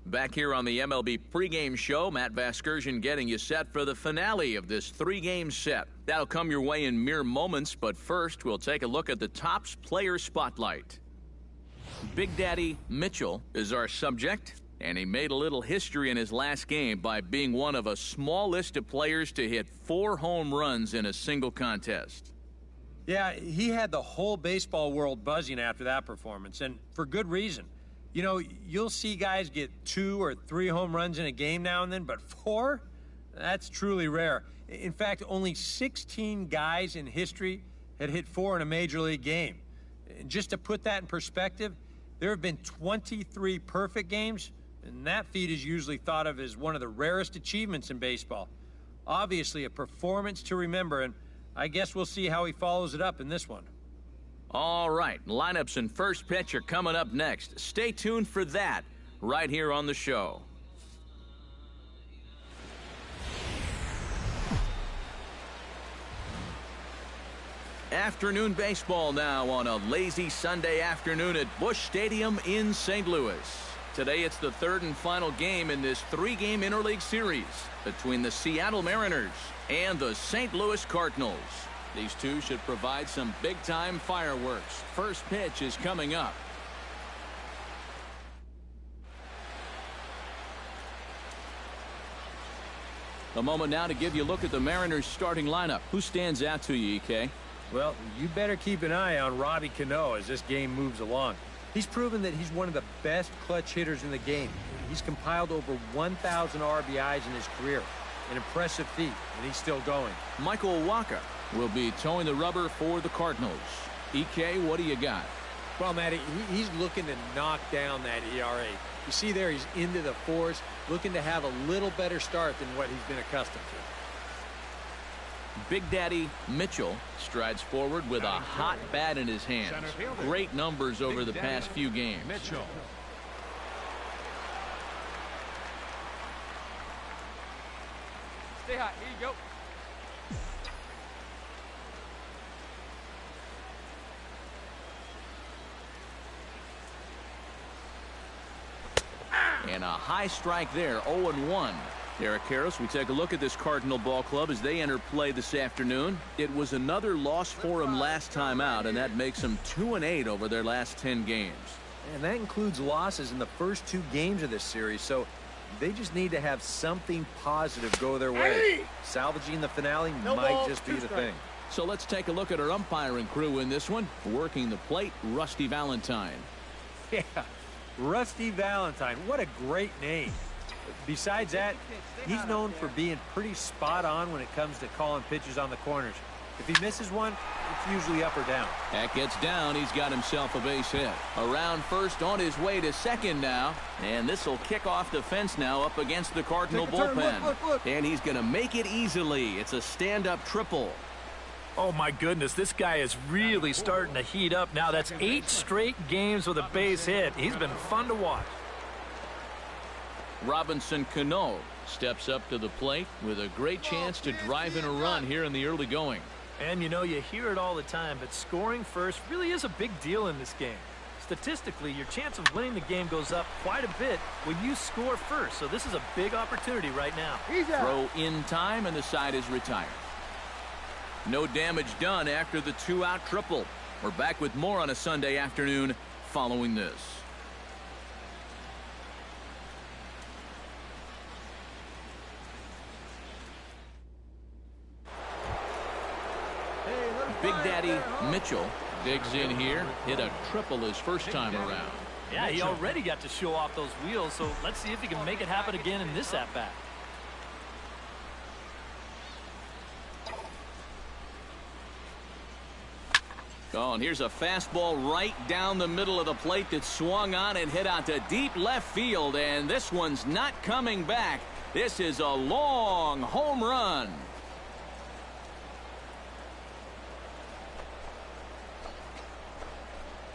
Back here on the MLB pregame show, Matt Vasgersian getting you set for the finale of this three-game set. That'll come your way in mere moments, but first we'll take a look at the Topps Player Spotlight. Big Daddy Mitchell is our subject, and he made a little history in his last game by being one of a small list of players to hit 4 home runs in a single contest. Yeah, he had the whole baseball world buzzing after that performance, and for good reason. You know, you'll see guys get 2 or 3 home runs in a game now and then, but 4? That's truly rare. In fact, only 16 guys in history had hit 4 in a major league game. And just to put that in perspective, there have been 23 perfect games, and that feat is usually thought of as one of the rarest achievements in baseball. Obviously, a performance to remember, and I guess we'll see how he follows it up in this one. All right, lineups and first pitch are coming up next. Stay tuned for that right here on the show. Afternoon baseball now on a lazy Sunday afternoon at Busch Stadium in St. Louis. Today it's the third and final game in this 3-game interleague series between the Seattle Mariners and the St. Louis Cardinals. These two should provide some big-time fireworks. First pitch is coming up. A moment now to give you a look at the Mariners starting lineup. Who stands out to you, EK? Well, you better keep an eye on Robbie Cano as this game moves along. He's proven that he's one of the best clutch hitters in the game. He's compiled over 1,000 RBIs in his career. An impressive feat, and he's still going. Michael Wacha will be towing the rubber for the Cardinals. EK, what do you got? Well, Matty, he's looking to knock down that ERA. You see there, he's into the 4s, looking to have a little better start than what he's been accustomed to. Big Daddy Mitchell strides forward with a hot bat in his hands. Great numbers over the past few games. Mitchell. Stay hot. Here you go. And a high strike there, 0-1. Derek Harris, we take a look at this Cardinal ball club as they enter play this afternoon. It was another loss for them last time out, and that makes them 2-8 over their last 10 games. And that includes losses in the first 2 games of this series, so they just need to have something positive go their way. Salvaging the finale might just be the thing. So let's take a look at our umpiring crew in this one. Working the plate, Rusty Valentine. Yeah, Rusty Valentine. What a great name. Besides that, he's known for being pretty spot on when it comes to calling pitches on the corners. If he misses one, it's usually up or down. That gets down. He's got himself a base hit. Around first, on his way to second now. And this will kick off the fence now up against the Cardinal bullpen. Look. And he's going to make it easily. It's a stand-up triple. Oh, my goodness. This guy is really starting to heat up now. That's 8 straight games with a base hit. He's been fun to watch. Robinson Cano steps up to the plate with a great chance to drive in a run here in the early going. And, you know, you hear it all the time, but scoring first really is a big deal in this game. Statistically, your chance of winning the game goes up quite a bit when you score first. So this is a big opportunity right now. Throw in time, and the side is retired. No damage done after the 2-out triple. We're back with more on a Sunday afternoon following this. Big Daddy Mitchell digs in here, hit a triple his first time around. Yeah, he already got to show off those wheels, so let's see if he can make it happen again in this at-bat. Oh, and here's a fastball right down the middle of the plate that swung on and hit out to deep left field, and this one's not coming back. This is a long home run.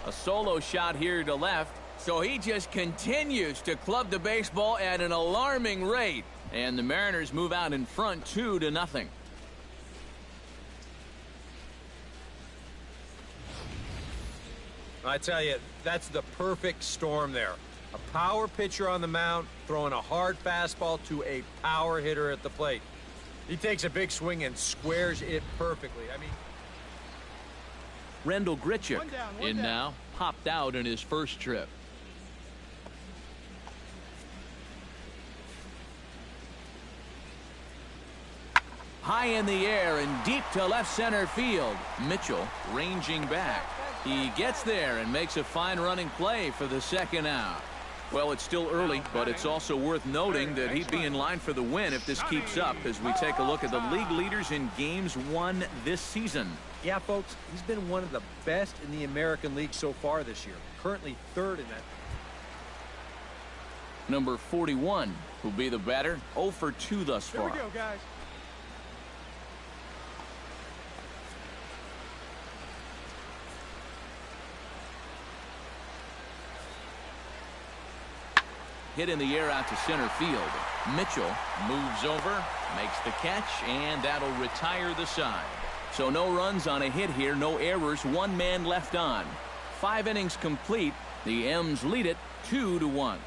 A solo shot here to left, so he just continues to club the baseball at an alarming rate. And the Mariners move out in front 2-0. I tell you, that's the perfect storm there. A power pitcher on the mound, throwing a hard fastball to a power hitter at the plate. He takes a big swing and squares it perfectly. I mean... Rendell Grichuk One down. in now, popped out in his first trip. High in the air and deep to left center field. Mitchell ranging back. He gets there and makes a fine running play for the second out. Well, it's still early, but it's also worth noting that he'd be in line for the win if this keeps up as we take a look at the league leaders in games won this season. Yeah, folks, he's been one of the best in the American League so far this year. Currently third in that. Number 41 will be the batter. 0 for 2 thus far. Here we go, guys. Hit in the air out to center field. Mitchell moves over, makes the catch, and that'll retire the side. So no runs on a hit here, no errors, 1 man left on. 5 innings complete. The M's lead it 2-1.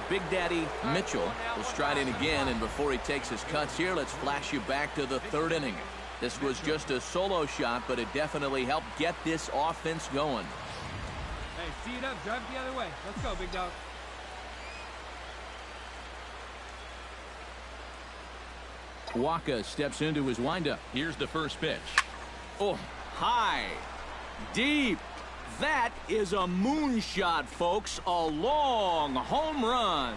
Big Daddy Mitchell will stride in again, and before he takes his cuts here, let's flash you back to the 3rd inning. This was just a solo shot, but it definitely helped get this offense going. Hey, see it up. Drive it the other way. Let's go, big dog. Waka steps into his windup. Here's the first pitch. Oh, high, deep. That is a moonshot, folks. A long home run.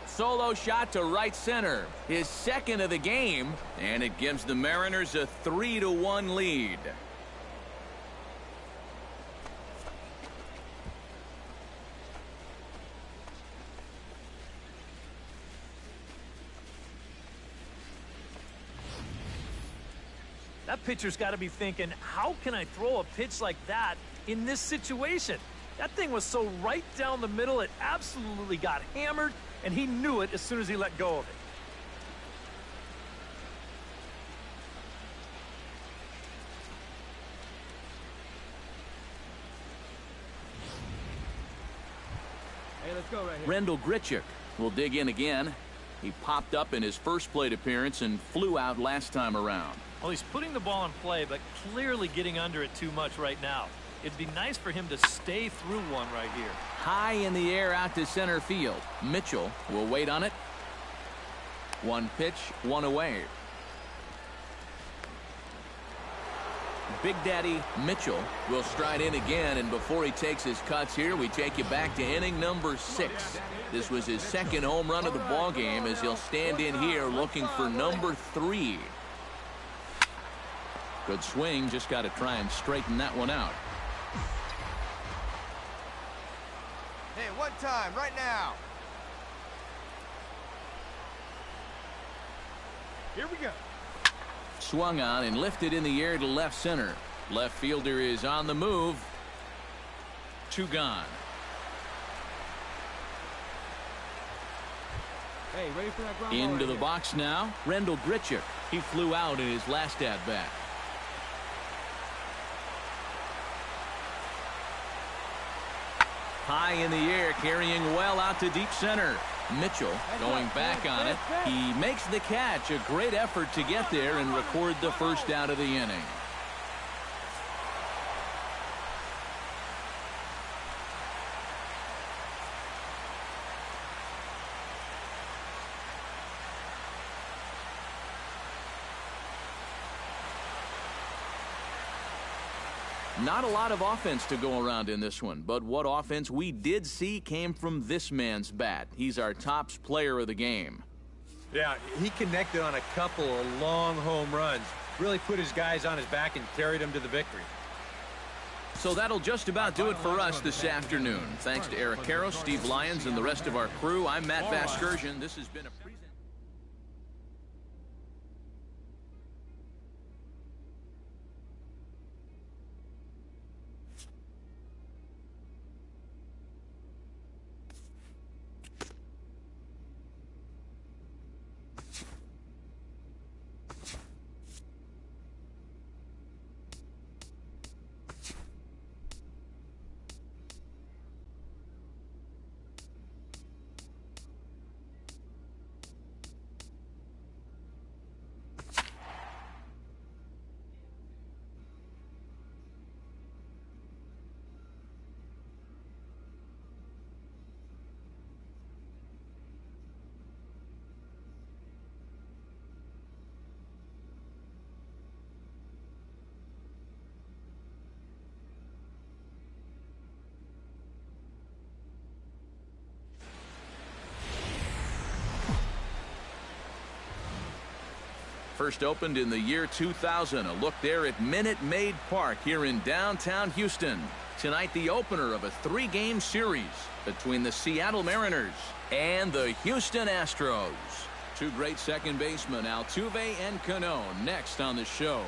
Solo shot to right center. His second of the game, and it gives the Mariners a 3-1 lead. That pitcher's got to be thinking, how can I throw a pitch like that in this situation? That thing was so right down the middle, it absolutely got hammered, and he knew it as soon as he let go of it. Hey, let's go right here. Rendell Grichuk will dig in again. He popped up in his first plate appearance and flew out last time around. Well, he's putting the ball in play, but clearly getting under it too much right now. It'd be nice for him to stay through one right here. High in the air out to center field. Mitchell will wait on it. 1 pitch, 1 away. Big Daddy Mitchell will stride in again, and before he takes his cuts here, we take you back to inning number 6. This was his second home run of the ball game as he'll stand in here looking for number 3. Good swing, just got to try and straighten that one out. Hey, one time, right now. Here we go. Swung on and lifted in the air to left center. Left fielder is on the move. 2 gone. Hey, ready for that ground ball Into right the here. box now. Rendell Grichuk. He flew out in his last at bat. High in the air, carrying well out to deep center. Mitchell going back on it. He makes the catch. A great effort to get there and record the first out of the inning. Not a lot of offense to go around in this one, but what offense we did see came from this man's bat. He's our tops player of the game. Yeah, he connected on a couple of long home runs. Really put his guys on his back and carried them to the victory. So that'll just about do it for us this afternoon. Thanks to Eric Caro, Steve Lyons, and the rest of our crew. I'm Matt Vasgersian. This has been a presentation. first opened in the year 2000. A look there at Minute Maid Park here in downtown Houston. Tonight, the opener of a 3-game series between the Seattle Mariners and the Houston Astros. Two great second basemen, Altuve and Cano, next on the show.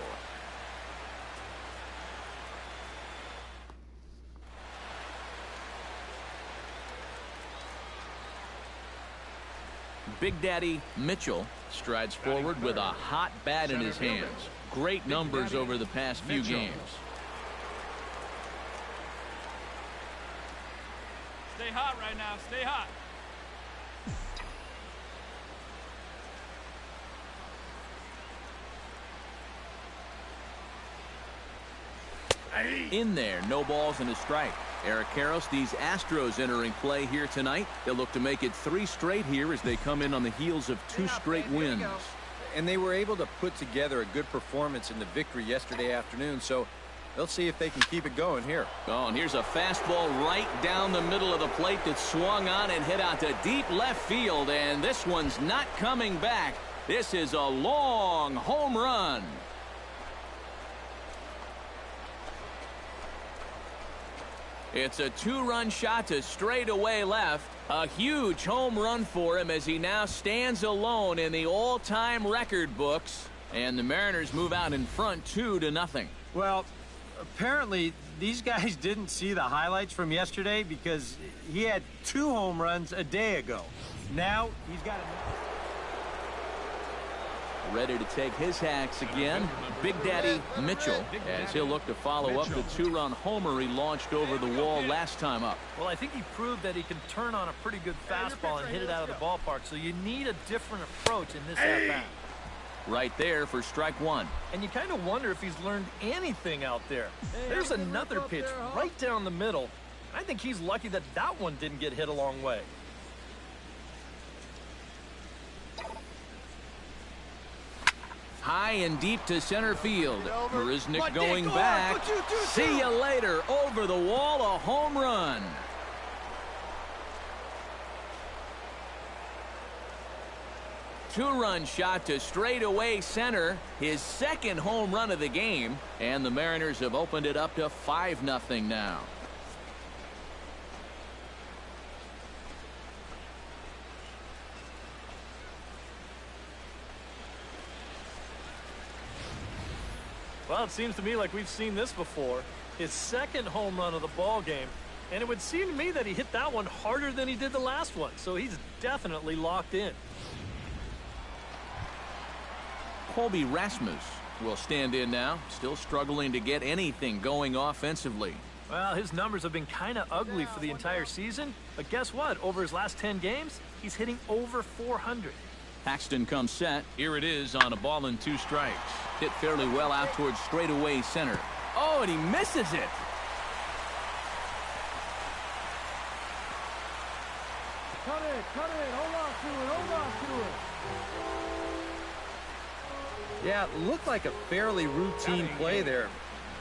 Big Daddy Mitchell strides forward with a hot bat in his hands. Great numbers over the past few games. Stay hot right now. Stay hot. In there, no balls and a strike. Eric Karros, these Astros entering play here tonight. They'll look to make it 3 straight here as they come in on the heels of 2 straight wins. And they were able to put together a good performance in the victory yesterday afternoon, so they'll see if they can keep it going here. Oh, and here's a fastball right down the middle of the plate that swung on and hit out to deep left field, and this one's not coming back. This is a long home run. It's a 2-run shot to straightaway left. A huge home run for him as he now stands alone in the all-time record books. And the Mariners move out in front 2-0. Well, apparently these guys didn't see the highlights from yesterday because he had 2 home runs a day ago. Now he's got Ready to take his hacks again, Big Daddy Mitchell, as he'll look to follow up the 2-run homer he launched over the wall last time up. Well, I think he proved that he can turn on a pretty good fastball and hit it out of the ballpark, so you need a different approach in this at-bat. Right there for strike 1. And you kind of wonder if he's learned anything out there. There's another pitch right down the middle. I think he's lucky that that one didn't get hit a long way. High and deep to center field. Marisnik going back. See you later. Over the wall, a home run. Two-run shot to straightaway center. His second home run of the game. And the Mariners have opened it up to 5-0 now. Well, it seems to me like we've seen this before. His second home run of the ball game. And it would seem to me that he hit that one harder than he did the last one. So he's definitely locked in. Colby Rasmus will stand in now. Still struggling to get anything going offensively. Well, his numbers have been kind of ugly for the entire season. But guess what? Over his last 10 games, he's hitting over 400. Paxton comes set. Here it is on a ball and 2 strikes. Hit fairly well out towards straightaway center. Oh, and he misses it. Cut it, hold on to it. Yeah, it looked like a fairly routine play there.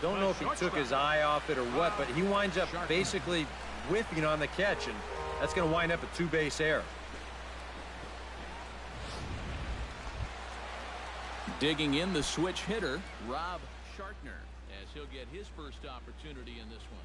Don't know if he took his eye off it or what, but he winds up basically whiffing on the catch, and that's going to wind up a 2-base error. Digging in the switch hitter, Rob Shartner, as he'll get his first opportunity in this one.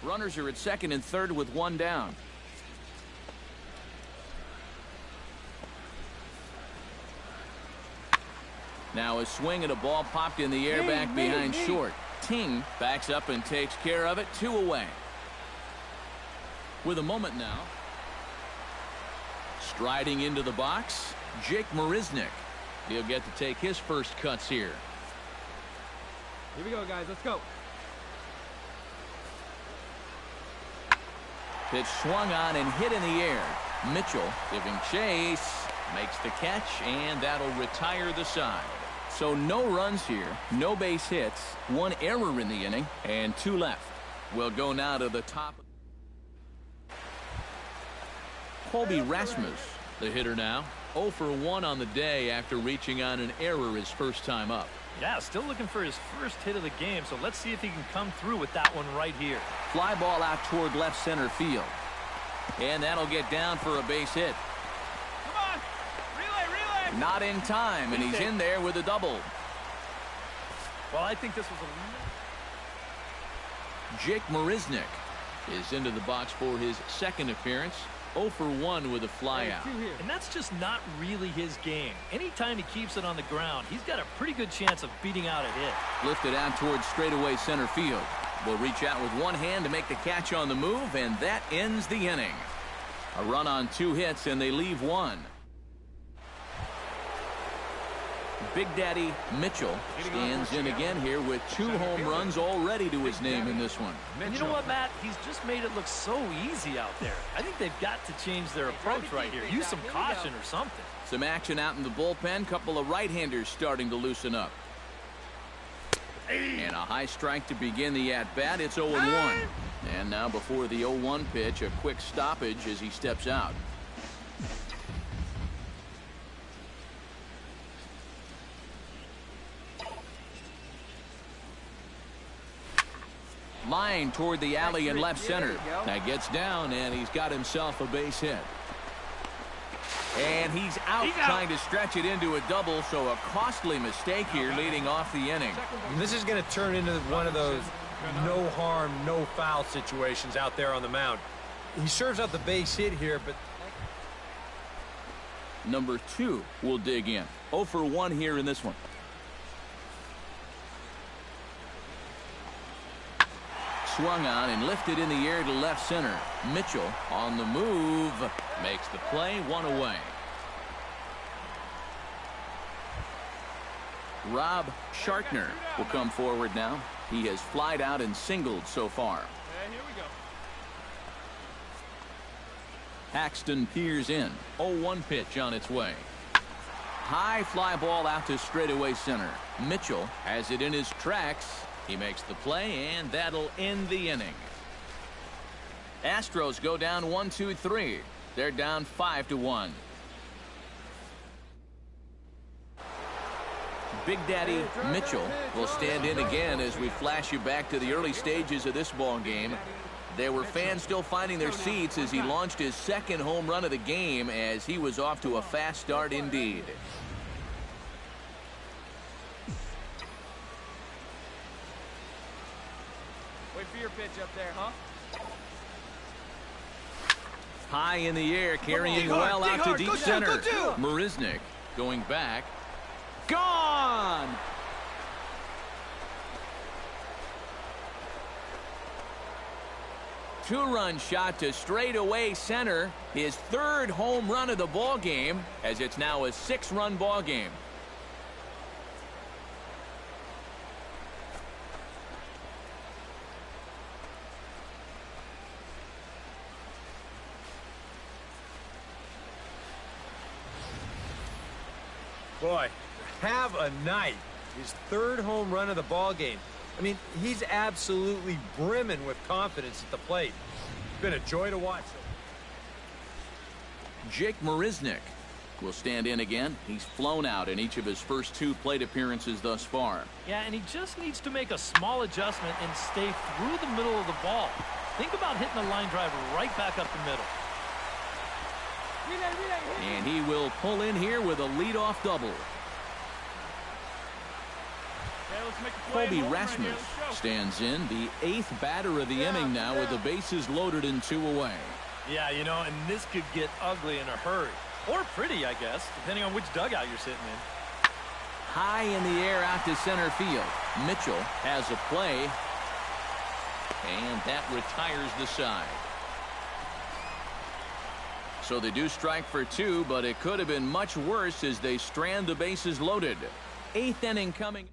Runners are at second and third with one down. Now a swing and a ball popped in the air back behind short. Ting backs up and takes care of it. 2 away. With a moment now. Striding into the box, Jake Marisnick. He'll get to take his first cuts here. Here we go, guys. Let's go. Pitch swung on and hit in the air. Mitchell giving chase. Makes the catch, and that'll retire the side. So no runs here, no base hits, 1 error in the inning, and 2 left. We'll go now to the top. Colby Rasmus, the hitter now. 0 for 1 on the day after reaching on an error his first time up. Yeah, still looking for his first hit of the game, so let's see if he can come through with that one right here. Fly ball out toward left center field. And that'll get down for a base hit. Come on. Relay. Not in time, and he's in there with a double. Well, I think this was a... Jake Marisnick is into the box for his second appearance. 0 for 1 with a fly out. And that's just not really his game. Anytime he keeps it on the ground, he's got a pretty good chance of beating out a hit. Lifted out towards straightaway center field. Will reach out with one hand to make the catch on the move, and that ends the inning. A run on 2 hits, and they leave 1. Big Daddy Mitchell stands in again here with 2 home runs already to his name in this one. And you know what, Matt? He's just made it look so easy out there. I think they've got to change their approach right here. Use some caution or something. Some action out in the bullpen. Couple of right-handers starting to loosen up. And a high strike to begin the at-bat. It's 0-1. And now before the 0-1 pitch, a quick stoppage as he steps out. Line toward the alley in left center. That gets down, and he's got himself a base hit. And he's out trying to stretch it into a double, so a costly mistake here leading off the inning. And this is going to turn into one of those no harm, no foul situations out there on the mound. He serves out the base hit here, but... Number 2 will dig in. 0 for 1 here in this one. Swung on and lifted in the air to left center. Mitchell on the move. Makes the play, 1 away. Rob Shartner will come forward now. He has flied out and singled so far. Here we go. Paxton peers in. 0-1 pitch on its way. High fly ball out to straightaway center. Mitchell has it in his tracks. He makes the play, and that'll end the inning. Astros go down 1-2-3. They're down 5-1. Big Daddy Mitchell will stand in again as we flash you back to the early stages of this ball game. There were fans still finding their seats as he launched his second home run of the game, as he was off to a fast start indeed. Wait for your pitch up there, huh? High in the air, carrying well out to deep center. Marisnik going back. Gone! Two-run shot to straightaway center. His third home run of the ball game, as it's now a 6-run ball game. Boy, have a night. His third home run of the ball game. I mean, he's absolutely brimming with confidence at the plate. It's been a joy to watch. Jake Marisnik will stand in again. He's flown out in each of his first 2 plate appearances thus far. Yeah, and he just needs to make a small adjustment and stay through the middle of the ball. Think about hitting a line drive right back up the middle. And he will pull in here with a leadoff double. Kobe Rasmus stands in, the 8th batter of the inning now, with the bases loaded and 2 away. Yeah, you know, and this could get ugly in a hurry. Or pretty, I guess, depending on which dugout you're sitting in. High in the air out to center field. Mitchell has a play, and that retires the side. So they do strike for 2, but it could have been much worse as they strand the bases loaded. 8th inning coming.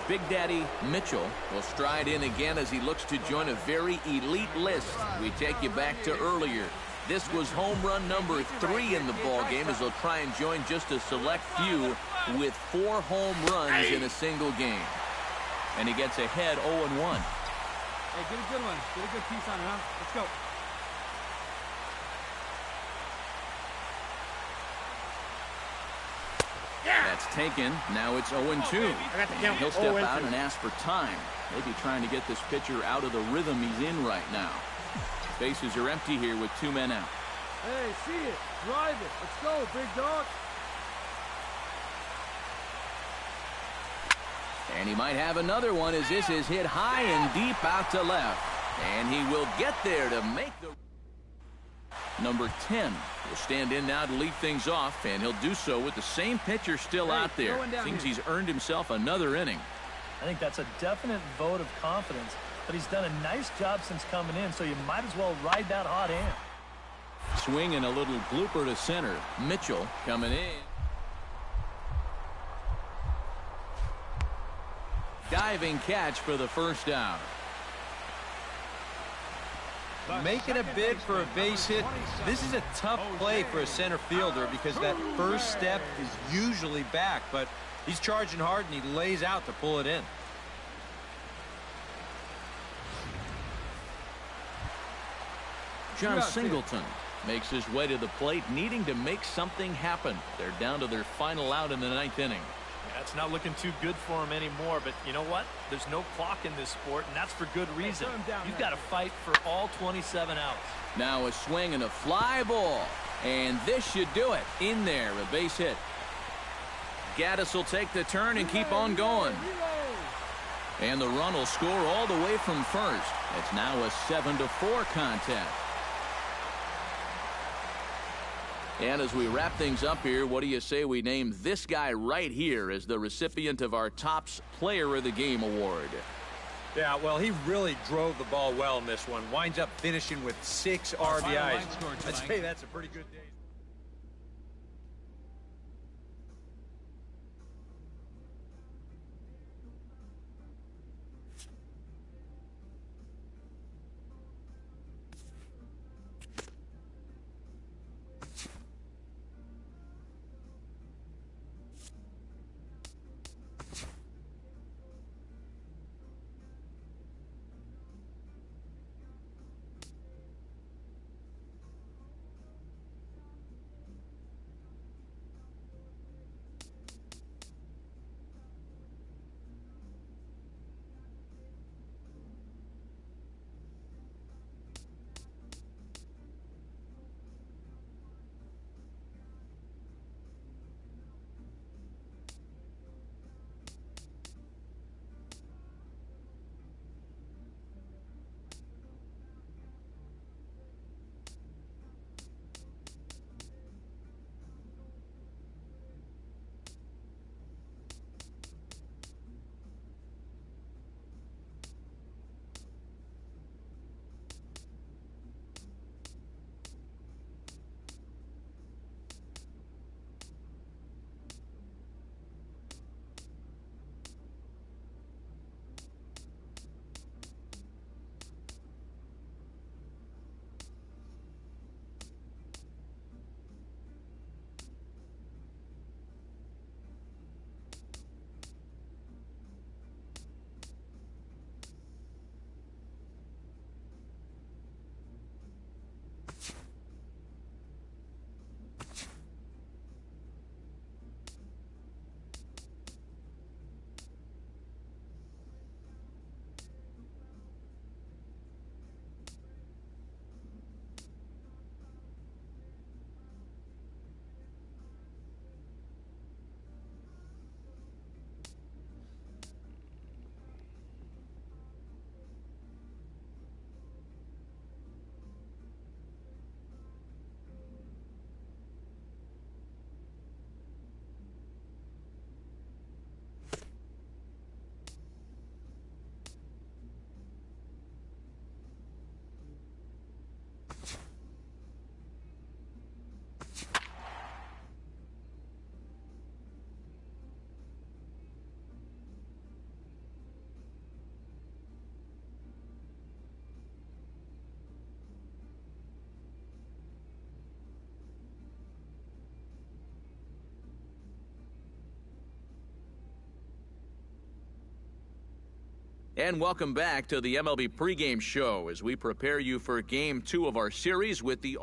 Big Daddy Mitchell will stride in again as he looks to join a very elite list. We take you back to earlier. This was home run number 3 in the ball game, as they'll try and join just a select few with 4 home runs in a single game. And he gets ahead 0-1. Hey, get a good one. Get a good piece on it, huh? Let's go. That's taken. Now it's 0-2. And he'll step out and ask for time. Maybe trying to get this pitcher out of the rhythm he's in right now. Bases are empty here with 2 men out. Hey, see it. Drive it. Let's go, big dog. And he might have another one, as this is hit high and deep out to left. And he will get there to make the... Number 10 will stand in now to lead things off, and he'll do so with the same pitcher still out there. Seems he's earned himself another inning. I think that's a definite vote of confidence, but he's done a nice job since coming in, so you might as well ride that hot hand. Swing and a little blooper to center. Mitchell coming in. Diving catch for the first out. Making a bid for a base hit. This is a tough play for a center fielder because that first step is usually back, but he's charging hard and he lays out to pull it in. John Singleton makes his way to the plate, needing to make something happen. They're down to their final out in the 9th inning. Yeah, it's not looking too good for him anymore, but you know what? There's no clock in this sport, and that's for good reason. You've got to fight for all 27 outs. Now a swing and a fly ball, and this should do it. In there, a base hit. Gaddis will take the turn and keep on going. And the run will score all the way from first. It's now a 7-4 contest. And as we wrap things up here, what do you say we name this guy right here as the recipient of our Topps Player of the Game award? Yeah, well, he really drove the ball well in this one. Winds up finishing with 6 RBIs. I'd say that's a pretty good day. And welcome back to the MLB pregame show as we prepare you for Game 2 of our series with the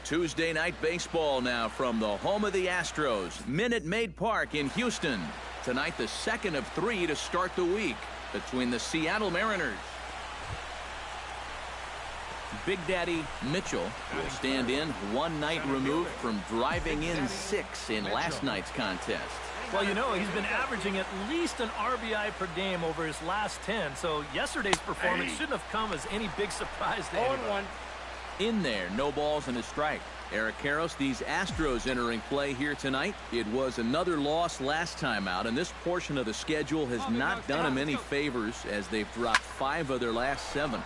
Tuesday night baseball now from the home of the Astros, Minute Maid Park in Houston. Tonight, the second of 3 to start the week between the Seattle Mariners. Big Daddy Mitchell will stand in, one night removed from driving in 6 in last night's contest. Well, you know, he's been averaging at least an RBI per game over his last 10, so yesterday's performance shouldn't have come as any big surprise to anyone. In there, no balls and a strike. Eric Karros, these Astros entering play here tonight. It was another loss last time out, and this portion of the schedule has not done them any favors as they've dropped 5 of their last 7.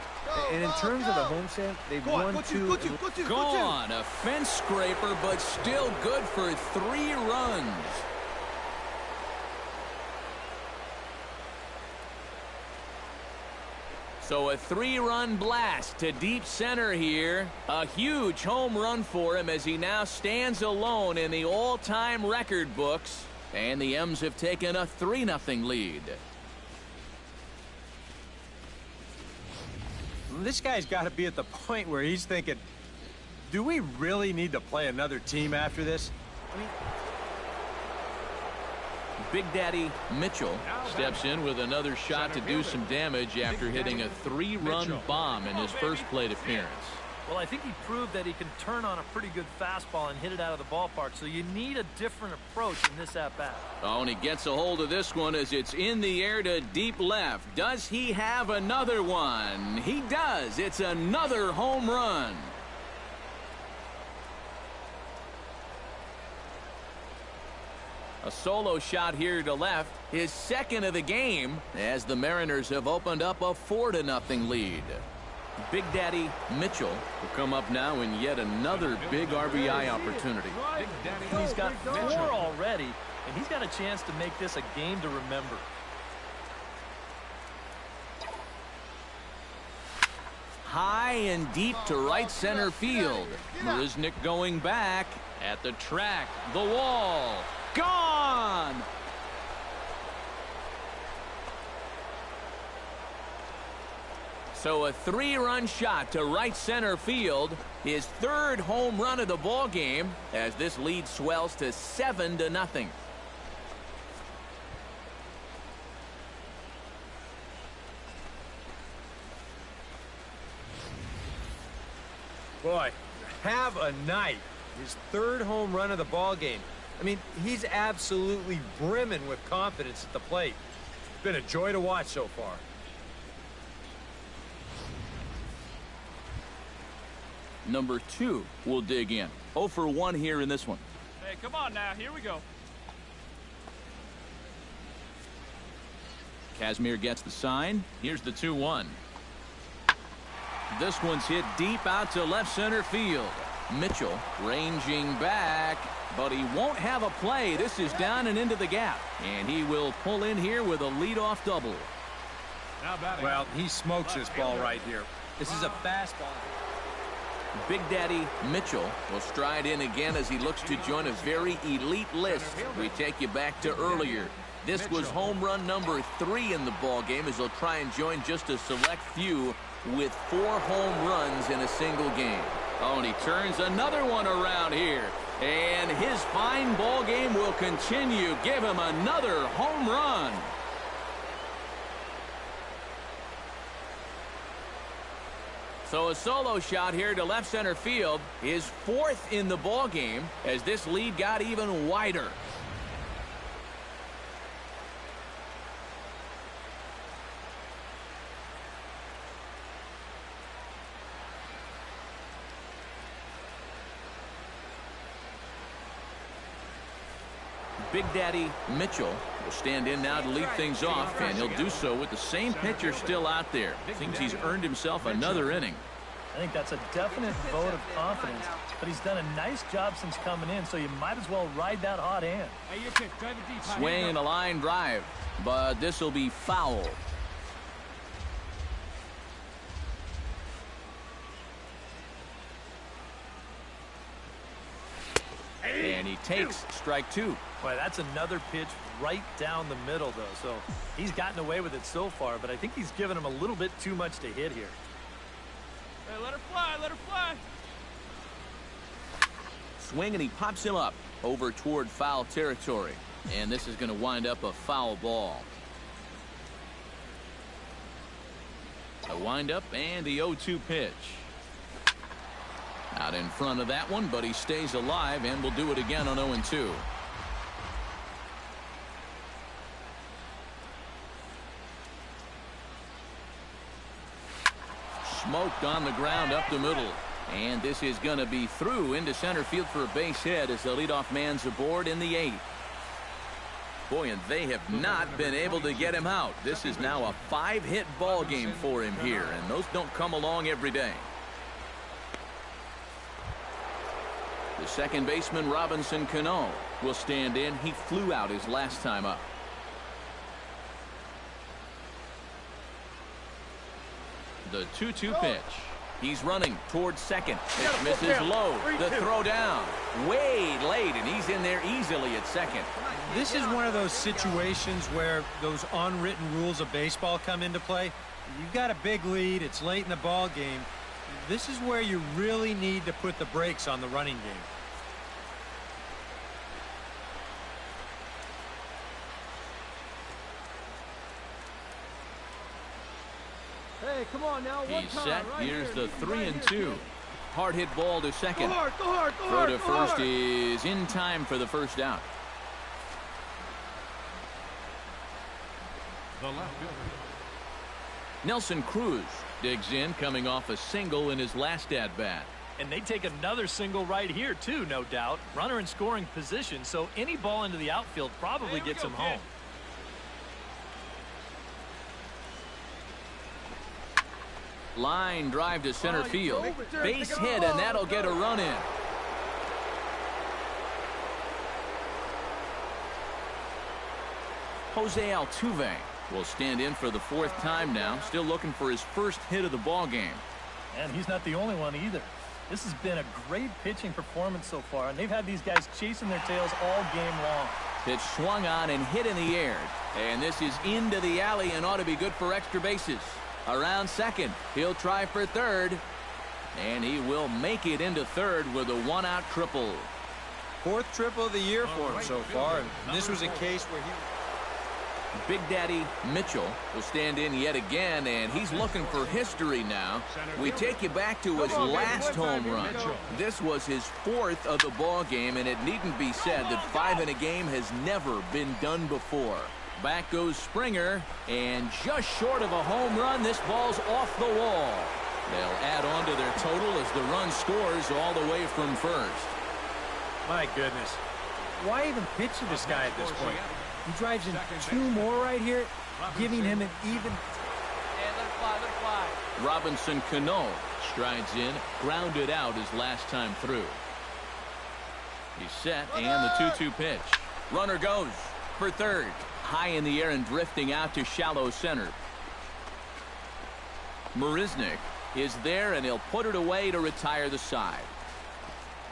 And in terms of the homestand, they've won 2. Gone, a fence scraper, but still good for 3 runs. So a 3-run blast to deep center here. A huge home run for him as he now stands alone in the all-time record books. And the M's have taken a 3-0 lead. This guy's got to be at the point where he's thinking, do we really need to play another team after this? Big Daddy Mitchell steps in with another shot to do some damage after hitting a 3-run bomb in his first plate appearance. Well, I think he proved that he can turn on a pretty good fastball and hit it out of the ballpark, so you need a different approach in this at-bat. Oh, and he gets a hold of this one as it's in the air to deep left. Does he have another one? He does. It's another home run. A solo shot here to left, his second of the game, as the Mariners have opened up a 4-0 lead. Big Daddy Mitchell will come up now in yet another big RBI opportunity. He's got 4 already, and he's got a chance to make this a game to remember. High and deep to right center field. Marisnick going back at the track, the wall. Gone! So a 3-run shot to right center field, his 3rd home run of the ball game, as this lead swells to 7-0. Boy, have a night. His 3rd home run of the ball game. I mean, he's absolutely brimming with confidence at the plate. It's been a joy to watch so far. Number 2 will dig in. 0 for 1 here in this one. Hey, come on now. Here we go. Casimir gets the sign. Here's the 2-1. This one's hit deep out to left center field. Mitchell ranging back, but he won't have a play. This is down and into the gap, and he will pull in here with a leadoff double. Well, he smokes this ball right here. This is a fastball. Big Daddy Mitchell will stride in again as he looks to join a very elite list. We take you back to earlier. This was home run number 3 in the ball game as he'll try and join just a select few with 4 home runs in a single game. Oh, and he turns another one around here. And his fine ball game will continue. Give him another home run. So a solo shot here to left center field, his 4th in the ball game as this lead got even wider. Big Daddy Mitchell will stand in now to lead things off, and he'll do so with the same pitcher still out there. Seems he's earned himself another inning. I think that's a definite vote of confidence, but he's done a nice job since coming in, so you might as well ride that hot hand. Hey, your pitch. Drive it deep. Swing and a line drive, but this will be foul. And he takes strike 2. Boy, that's another pitch right down the middle, though. So he's gotten away with it so far, but I think he's given him a little bit too much to hit here. Hey, let her fly, let her fly. Swing, and he pops him up over toward foul territory. And this is going to wind up a foul ball. A windup and the 0-2 pitch. Out in front of that one, but he stays alive and will do it again on 0-2. Smoked on the ground up the middle. And this is going to be through into center field for a base hit as the leadoff man's aboard in the 8th. Boy, and they have not been able to get him out. This is now a 5-hit ball game for him here, and those don't come along every day. The second baseman, Robinson Cano, will stand in. He flew out his last time up. The 2-2 pitch. He's running towards second. It misses low. The throw down. Way late, and he's in there easily at second. This is one of those situations where those unwritten rules of baseball come into play. You've got a big lead. It's late in the ball game. This is where you really need to put the brakes on the running game. Hey, come on now. He's set. Here's the 3-2. Hard hit ball to second. Go hard, go hard, go Throw hard, to go first hard. is in time for the first out. The left fielder. Nelson Cruz digs in, coming off a single in his last at-bat. And they take another single right here, too, no doubt. Runner in scoring position, so any ball into the outfield probably gets him home. Line drive to center field. Base hit, and that'll get a run in. Jose Altuve will stand in for the 4th time now, still looking for his first hit of the ball game. And he's not the only one either. This has been a great pitching performance so far, and they've had these guys chasing their tails all game long. Pitch swung on and hit in the air. And this is into the alley and ought to be good for extra bases. Around second, he'll try for third. And he will make it into third with a 1-out triple. 4th triple of the year for him so far. And this was a case where he... Big Daddy Mitchell will stand in yet again, and he's looking for history now. We take you back to his last home run. This was his 4th of the ball game, and it needn't be said that 5 in a game has never been done before. Back goes Springer, and just short of a home run, this ball's off the wall. They'll add on to their total as the run scores all the way from first. My goodness. Why even pitch to this guy at this point? He drives in 2 more right here, giving him an even... Yeah, let it fly, let it fly. Robinson Cano strides in, grounded out his last time through. He's set, and the 2-2 pitch. Runner goes for third. High in the air and drifting out to shallow center. Marisnick is there, and he'll put it away to retire the side.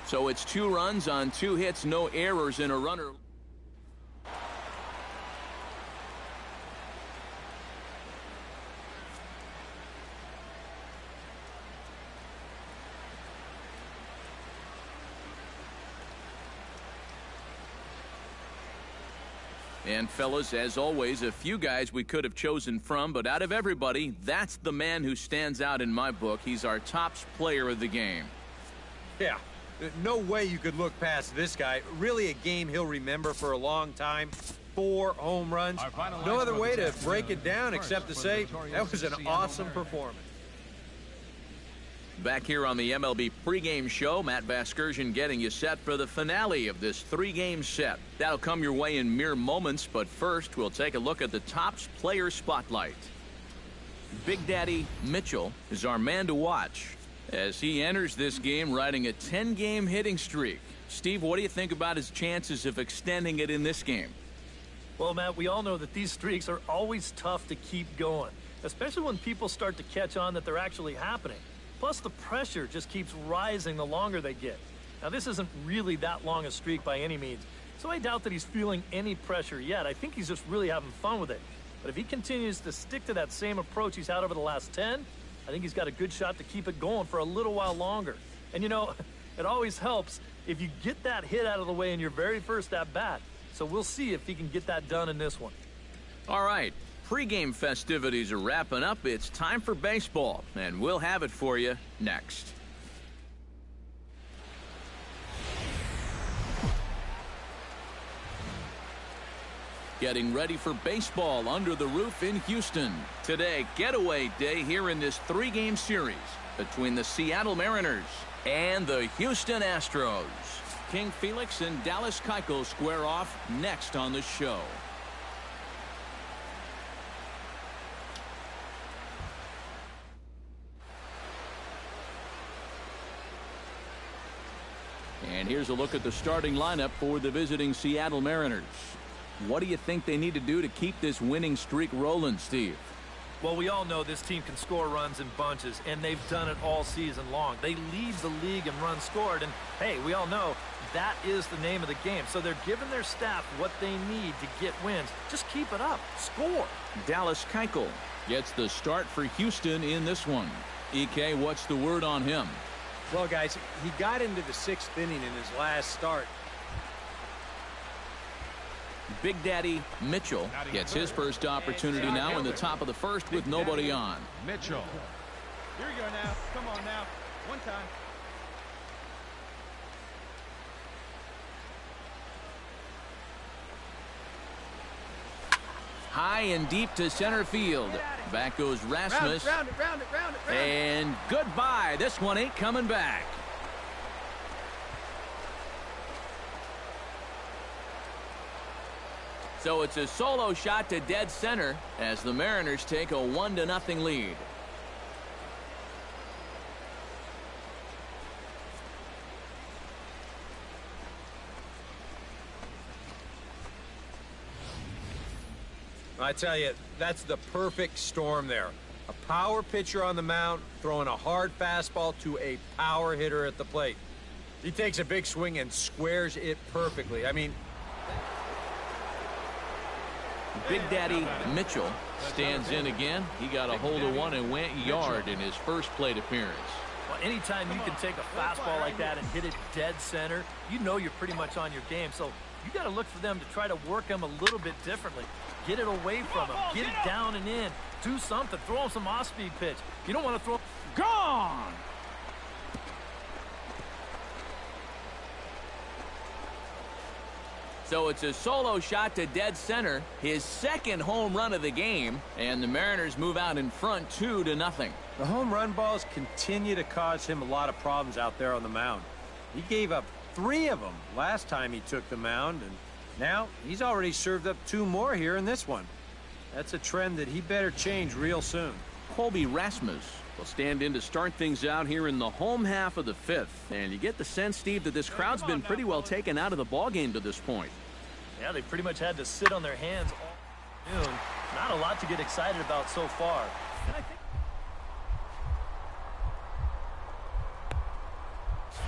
So it's 2 runs on 2 hits, no errors, in a runner. And fellas, as always, a few guys we could have chosen from, but out of everybody, that's the man who stands out in my book. He's our top player of the game. Yeah, no way you could look past this guy. Really a game he'll remember for a long time. 4 home runs. No other way to break it down except to say that was an awesome performance. Back here on the MLB pregame show, Matt Vasgersian getting you set for the finale of this 3-game set. That'll come your way in mere moments, but first we'll take a look at the Topps Player Spotlight. Big Daddy Mitchell is our man to watch as he enters this game riding a 10-game hitting streak. Steve, what do you think about his chances of extending it in this game? Well, Matt, we all know that these streaks are always tough to keep going, especially when people start to catch on that they're actually happening. Plus, the pressure just keeps rising the longer they get. Now, this isn't really that long a streak by any means, so I doubt that he's feeling any pressure yet. I think he's just really having fun with it. But if he continues to stick to that same approach he's had over the last 10, I think he's got a good shot to keep it going for a little while longer. And, you know, it always helps if you get that hit out of the way in your very first at-bat. So we'll see if he can get that done in this one. All right, pregame festivities are wrapping up. It's time for baseball, and we'll have it for you next. Getting ready for baseball under the roof in Houston. Today, getaway day here in this three-game series between the Seattle Mariners and the Houston Astros. King Felix and Dallas Keuchel square off next on the show. And here's a look at the starting lineup for the visiting Seattle Mariners. What do you think they need to do to keep this winning streak rolling, Steve? Well, we all know this team can score runs in bunches, and they've done it all season long. They lead the league in runs scored, and, hey, we all know that is the name of the game. So they're giving their staff what they need to get wins. Just keep it up. Score. Dallas Keuchel gets the start for Houston in this one. EK, what's the word on him? Well, guys, he got into the 6th inning in his last start. Big Daddy Mitchell gets his first opportunity now in the top of the first with nobody on. Mitchell. Here we go now. Come on now. One time. High and deep to center field. Back goes Rasmus. Round it. And goodbye. This one ain't coming back. So it's a solo shot to dead center as the Mariners take a 1-0 lead. I tell you, that's the perfect storm there. A power pitcher on the mound throwing a hard fastball to a power hitter at the plate. He takes a big swing and squares it perfectly. I mean, Big Daddy Mitchell stands in again. He got a hold of one and went yard in his first plate appearance. Well, anytime you can take a fastball like that and hit it dead center, you know you're pretty much on your game. So you got to look for them to try to work him a little bit differently. Get it away from him. Get it down and in. Do something. Throw him some off-speed pitch. You don't want to throw... Gone! So it's a solo shot to dead center, his second home run of the game, and the Mariners move out in front 2-0. the home run balls continue to cause him a lot of problems out there on the mound. He gave up 3 of them last time he took the mound, and now he's already served up 2 more here in this one. That's a trend that he better change real soon. Colby Rasmus will stand in to start things out here in the home half of the 5th. And you get the sense, Steve, that this crowd's been pretty well taken out of the ballgame to this point. Yeah, they pretty much had to sit on their hands all afternoon. Not a lot to get excited about so far. And I think...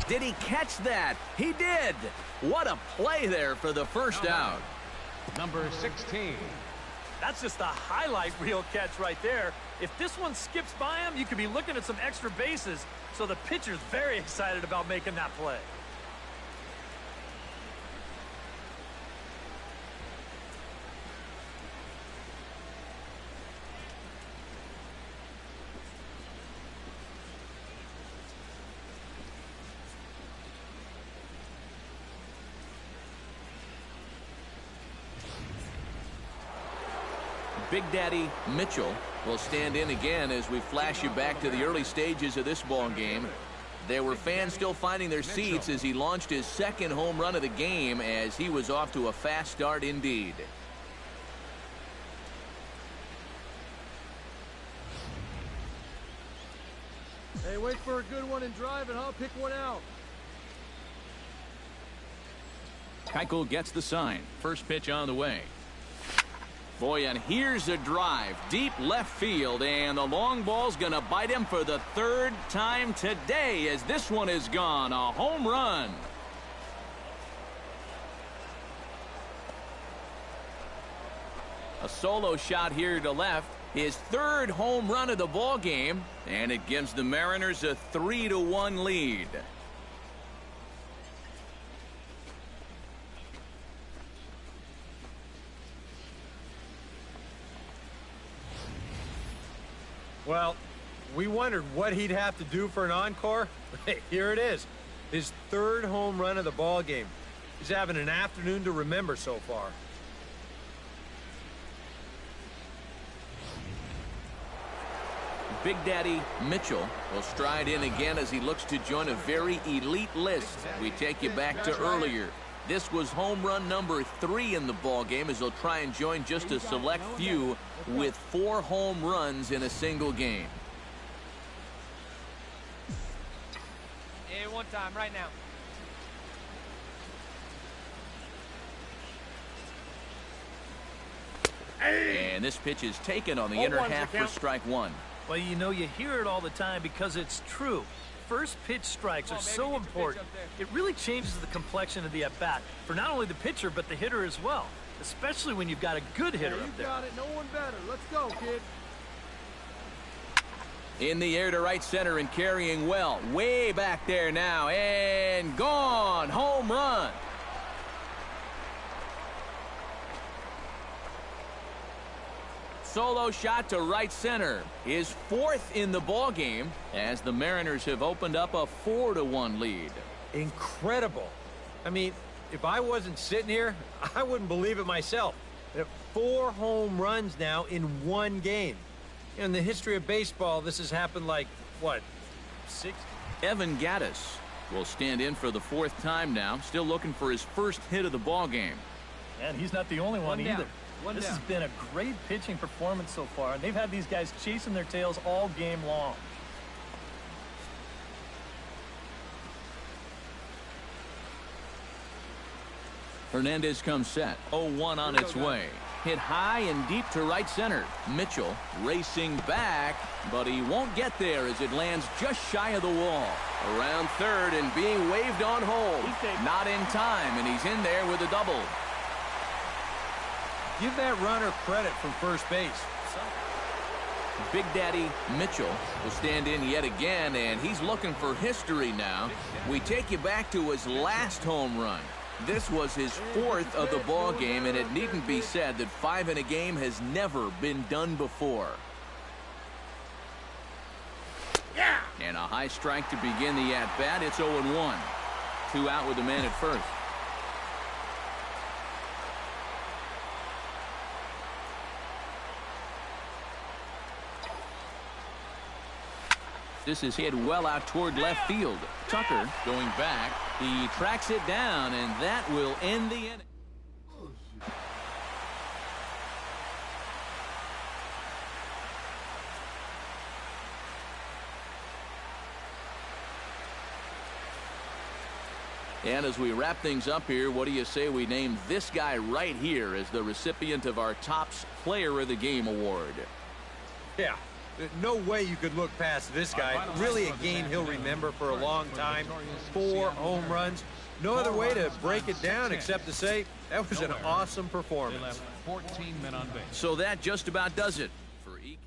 Did he catch that? He did. What a play there for the first out. Number 16. That's just a highlight reel catch right there. If this one skips by him, you could be looking at some extra bases. So the pitcher's very excited about making that play. Big Daddy Mitchell will stand in again as we flash you back to the early stages of this ball game. There were fans still finding their seats as he launched his second home run of the game, as he was off to a fast start indeed. Hey, wait for a good one and drive, and I'll pick one out. Keuchel gets the sign. First pitch on the way. Boy, and here's a drive. Deep left field, and the long ball's going to bite him for the third time today as this one is gone. A home run. A solo shot here to left. His third home run of the ball game, and it gives the Mariners a 3-1 lead. Well, we wondered what he'd have to do for an encore. Here it is. His third home run of the ball game. He's having an afternoon to remember so far. Big Daddy Mitchell will stride in again as he looks to join a very elite list. We take you back to earlier. This was home run number 3 in the ball game as he'll try and join just a select few with 4 home runs in a single game. Hey, one time, right now. And this pitch is taken on the inner half for strike 1. Well, you know, you hear it all the time because it's true. First pitch strikes are so important. It really changes the complexion of the at-bat for not only the pitcher but the hitter as well, especially when you've got a good hitter up there. You got it. No one better. Let's go, kid. In the air to right center and carrying well. Way back there now. And gone. Home run. Solo shot to right center. His 4th in the ball game as the Mariners have opened up a 4-1 lead. Incredible. I mean, if I wasn't sitting here, I wouldn't believe it myself. 4 home runs now in one game. In the history of baseball, this has happened like, what, 6? Evan Gattis will stand in for the 4th time now, still looking for his first hit of the ball game. And he's not the only one either. This down. has been a great pitching performance so far, and they've had these guys chasing their tails all game long. Hernandez comes set. 0-1 on its way. Hit high and deep to right center. Mitchell racing back, but he won't get there as it lands just shy of the wall. Around third and being waved on hold. Not in time, and he's in there with a double. Give that runner credit from first base. Big Daddy Mitchell will stand in yet again, and he's looking for history now. We take you back to his last home run. This was his 4th of the ball game, and it needn't be said that 5 in a game has never been done before. And a high strike to begin the at-bat. It's 0-1. 2 out with the man at first. This is hit well out toward left field. Tucker going back. He tracks it down, and that will end the inning. And as we wrap things up here, what do you say we name this guy right here as the recipient of our Topps Player of the Game award? Yeah. No way you could look past this guy. Really a game he'll remember for a long time. 4 home runs. No other way to break it down except to say that was an awesome performance. 14 men on base. So that just about does it for EK.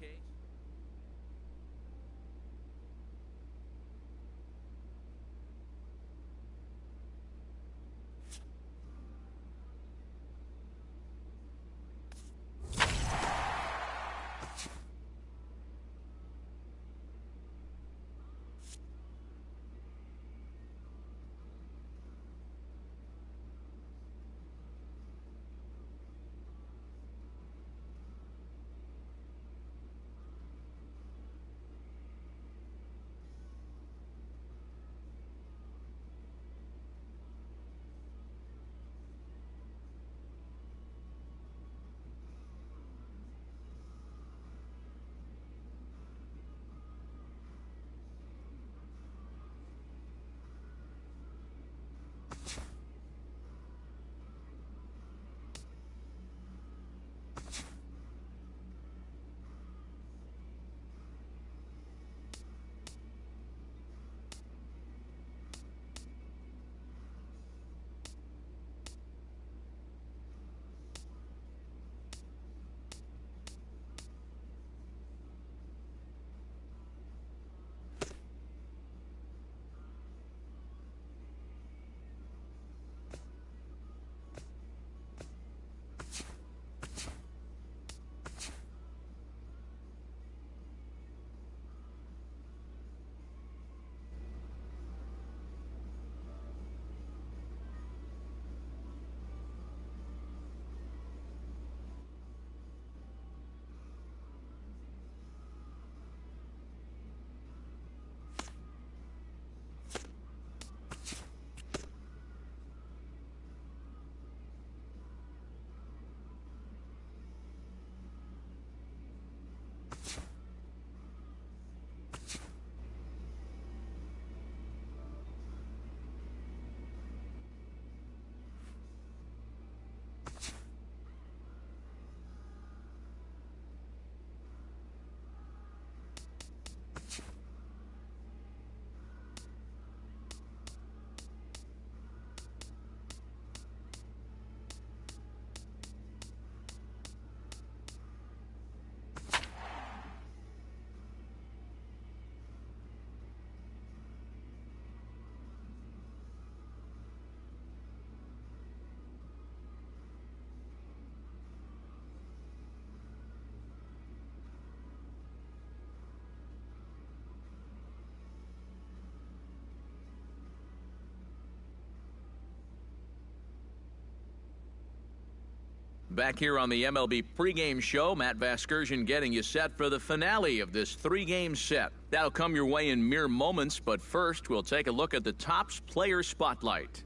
Back here on the MLB pregame show, Matt Vasgersian getting you set for the finale of this three-game set. That'll come your way in mere moments, but first we'll take a look at the Topps Player Spotlight.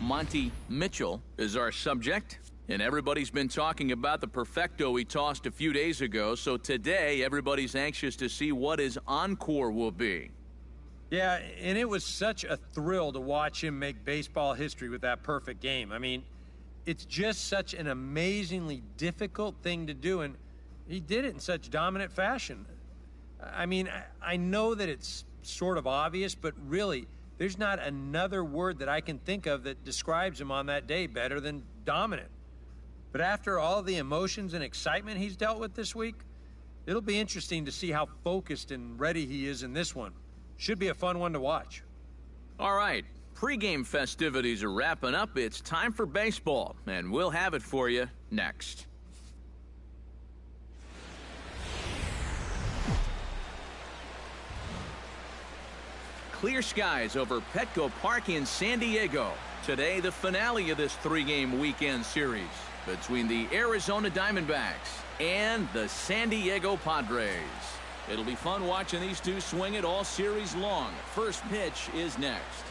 Monty Mitchell is our subject, and everybody's been talking about the perfecto he tossed a few days ago, so today everybody's anxious to see what his encore will be. Yeah, and it was such a thrill to watch him make baseball history with that perfect game. I mean, it's just such an amazingly difficult thing to do, and he did it in such dominant fashion. I mean, I know that it's sort of obvious, but really, there's not another word that I can think of that describes him on that day better than dominant. But after all the emotions and excitement he's dealt with this week, it'll be interesting to see how focused and ready he is in this one. Should be a fun one to watch. All right. Pre-game festivities are wrapping up. It's time for baseball, and we'll have it for you next. Clear skies over Petco Park in San Diego. Today, the finale of this three-game weekend series between the Arizona Diamondbacks and the San Diego Padres. It'll be fun watching these two swing it all series long. First pitch is next.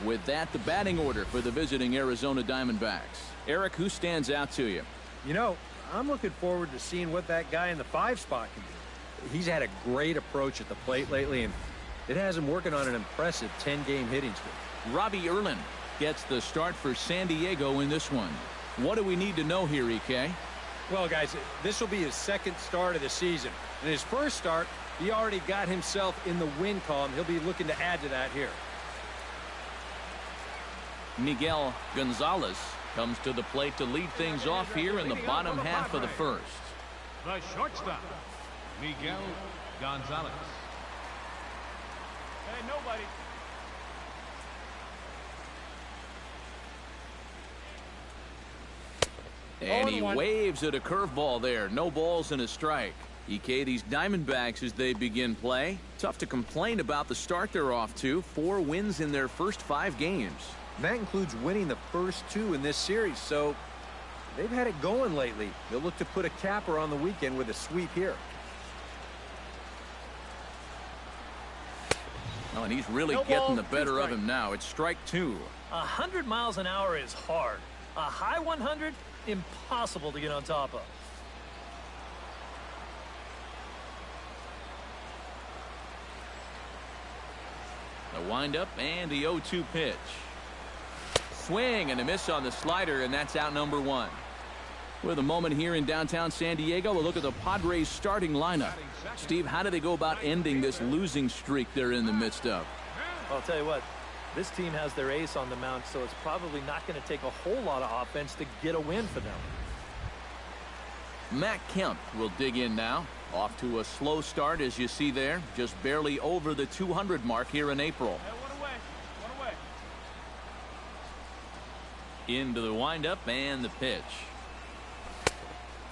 With that, the batting order for the visiting Arizona Diamondbacks. Eric, who stands out to you? You know, I'm looking forward to seeing what that guy in the 5 spot can do. He's had a great approach at the plate lately, and it has him working on an impressive 10-game hitting streak. Robbie Erlin gets the start for San Diego in this one. What do we need to know here, EK? Well, guys, this will be his second start of the season. In his first start, he already got himself in the win column. He'll be looking to add to that here. Miguel Gonzalez comes to the plate to lead things off here in the bottom half of the first. The shortstop, Miguel Gonzalez. Hey, nobody. And he waves at a curveball there. No balls and a strike. EK, these Diamondbacks as they begin play. Tough to complain about the start they're off to. 4 wins in their first 5 games. And that includes winning the first 2 in this series, so they've had it going lately. They'll look to put a capper on the weekend with a sweep here. Oh, and he's really getting the better of him now. It's strike 2. 100 miles an hour is hard. A high 100, impossible to get on top of. The windup and the 0-2 pitch. Swing and a miss on the slider, and that's out number 1. With a moment here in downtown San Diego, we'll look at the Padres starting lineup. Steve, how do they go about ending this losing streak they're in the midst of? I'll tell you what, this team has their ace on the mound, so it's probably not going to take a whole lot of offense to get a win for them. Matt Kemp will dig in now. Off to a slow start, as you see there. Just barely over the 200 mark here in April. Hey, one away. One away. Into the windup and the pitch.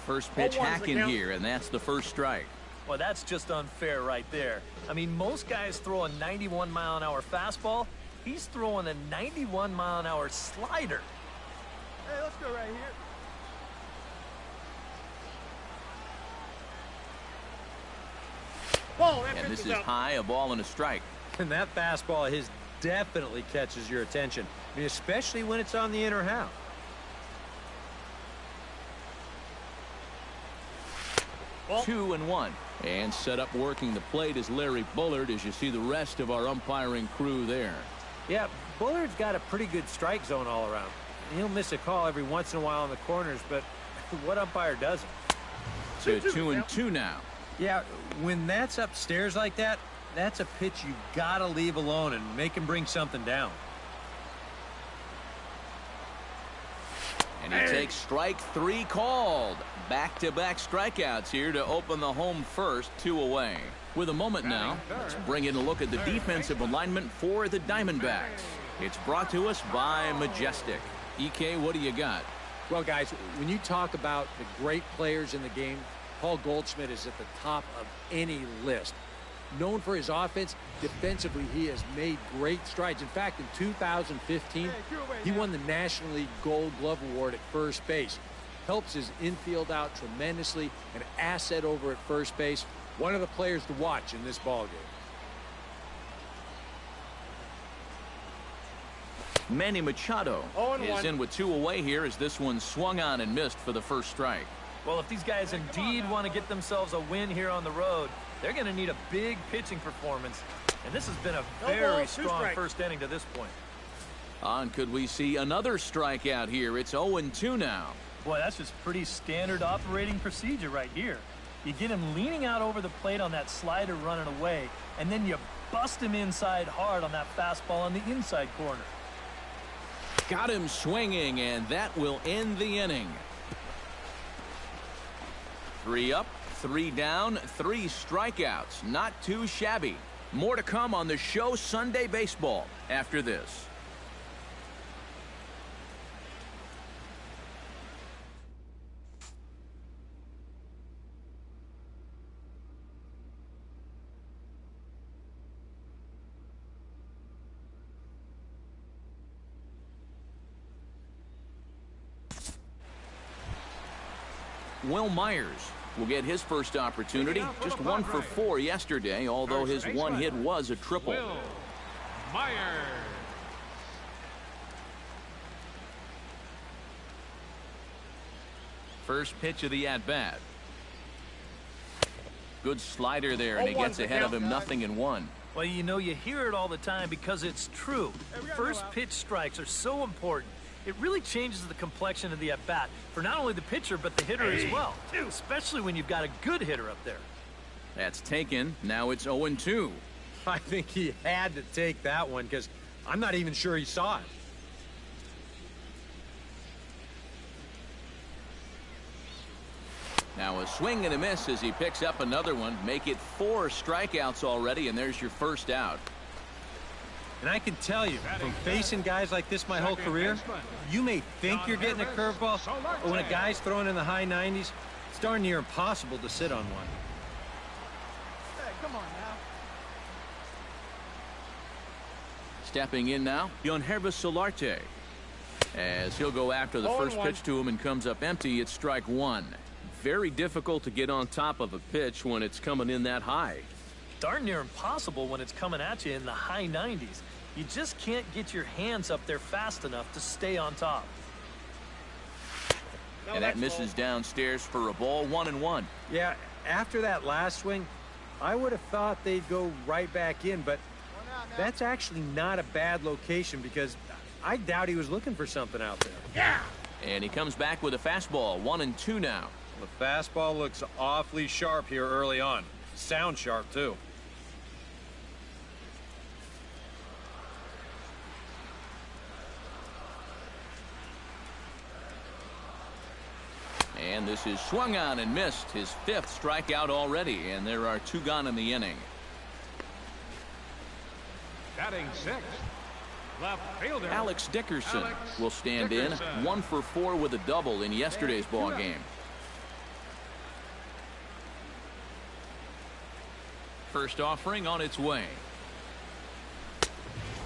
First pitch hacking here, and that's the first strike. Well, that's just unfair right there. I mean, most guys throw a 91-mile-an-hour fastball. He's throwing a 91-mile-an-hour slider. Hey, let's go right here. And this is high, a ball and a strike. And that fastball of his definitely catches your attention. I mean, especially when it's on the inner half. Ball. 2-1. And set up working the plate is Larry Bullard, as you see the rest of our umpiring crew there. Yeah, Bullard's got a pretty good strike zone all around. He'll miss a call every once in a while in the corners, but what umpire doesn't? So 2-2 now. Yeah, when that's upstairs like that, that's a pitch you gotta leave alone and make him bring something down. And he takes strike 3 called. Back-to-back strikeouts here to open the home first, 2 away. With a moment now, let's bring in a look at the defensive alignment for the Diamondbacks. It's brought to us by Majestic. EK, what do you got? Well, guys, when you talk about the great players in the game, Paul Goldschmidt is at the top of any list. known for his offense, defensively he has made great strides. In fact, in 2015, he won the National League Gold Glove Award at first base. Helps his infield out tremendously, an asset over at first base. One of the players to watch in this ballgame. Manny Machado is in with 2 away here as this one swung on and missed for the first strike. Well, if these guys indeed want to get themselves a win here on the road, they're going to need a big pitching performance. And this has been a very strong first inning to this point. And could we see another strikeout here? It's 0-2 now. Boy, that's just pretty standard operating procedure right here. You get him leaning out over the plate on that slider running away, and then you bust him inside hard on that fastball on the inside corner. Got him swinging, and that will end the inning. 3 up, 3 down, 3 strikeouts. Not too shabby. More to come on the show Sunday Baseball after this. Will Myers will get his first opportunity. Just 1 for 4 yesterday, although his 1 hit was a triple. Will Myers. First pitch of the at-bat. Good slider there, and he gets ahead of him 0-1. Well, you know, you hear it all the time because it's true. First pitch strikes are so important. It really changes the complexion of the at-bat for not only the pitcher, but the hitter as well, especially when you've got a good hitter up there. That's taken. Now it's 0-2. I think he had to take that one because I'm not even sure he saw it. Now a swing and a miss as he picks up another one. Make it 4 strikeouts already, and there's your first out. And I can tell you, from facing guys like this my whole career, you may think you're getting a curveball, but when a guy's throwing in the high 90s, it's darn near impossible to sit on one. Hey, come on now. Stepping in now, Yonhervis Solarte. As he'll go after the first pitch to him and comes up empty, it's strike 1. Very difficult to get on top of a pitch when it's coming in that high. Darn near impossible when it's coming at you in the high 90s. You just can't get your hands up there fast enough to stay on top. And that misses downstairs for a ball, 1-1. Yeah, after that last swing, I would have thought they'd go right back in, but that's actually not a bad location because I doubt he was looking for something out there. Yeah! And he comes back with a fastball, 1-2 now. The fastball looks awfully sharp here early on. Sound sharp, too. And this is swung on and missed. His 5th strikeout already, and there are 2 gone in the inning. Batting 6th. Left fielder Alex Dickerson Alex will stand Dickerson. in. 1 for 4 with a double in yesterday's ball game. First offering on its way.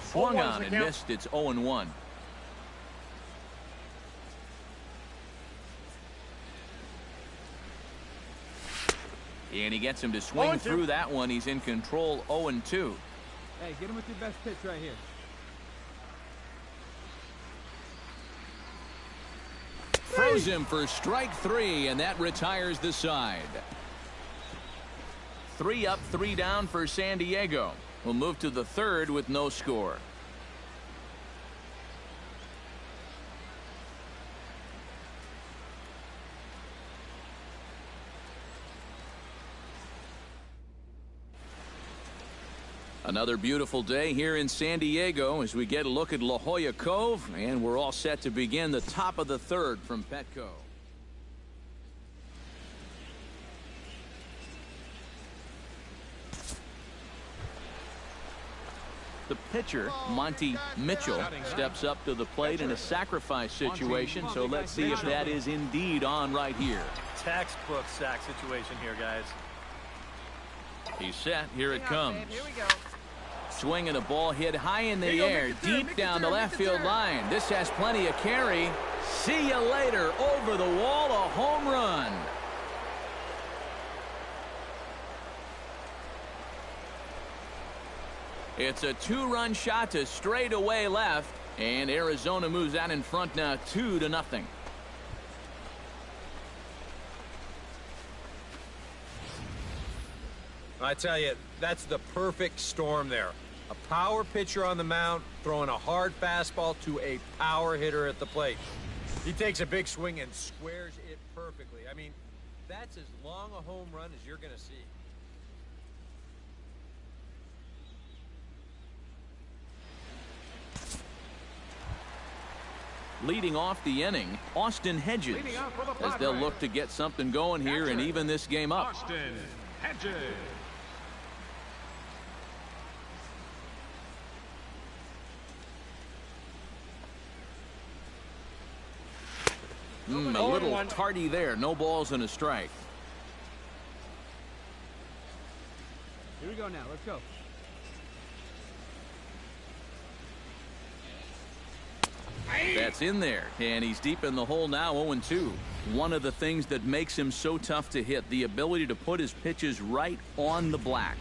Swung on and missed. It's 0-1. And he gets him to swing through that one. He's in control, 0-2. Hey, get him with your best pitch right here. Throws him for strike 3, and that retires the side. 3 up, 3 down for San Diego. We'll move to the 3rd with no score. Another beautiful day here in San Diego as we get a look at La Jolla Cove, and we're all set to begin the top of the 3rd from Petco. The pitcher, Monty Mitchell, steps up to the plate in a sacrifice situation, so let's see if that is indeed on right here. Textbook sack situation here, guys. He's set. Here it comes. Here we go. Swinging a ball hit high in the air, deep down the left field line. This has plenty of carry. See you later. Over the wall, a home run. It's a two-run shot to straightaway left, and Arizona moves out in front now 2-0. I tell you, that's the perfect storm there. A power pitcher on the mound throwing a hard fastball to a power hitter at the plate. He takes a big swing and squares it perfectly. I mean, that's as long a home run as you're going to see. Leading off the inning, Austin Hedges, as they'll look to get something going here and even this game up. Austin Hedges. A little tardy there. No balls and a strike. Here we go now. Let's go. That's in there, and he's deep in the hole now, 0-2. One of the things that makes him so tough to hit, the ability to put his pitches right on the black.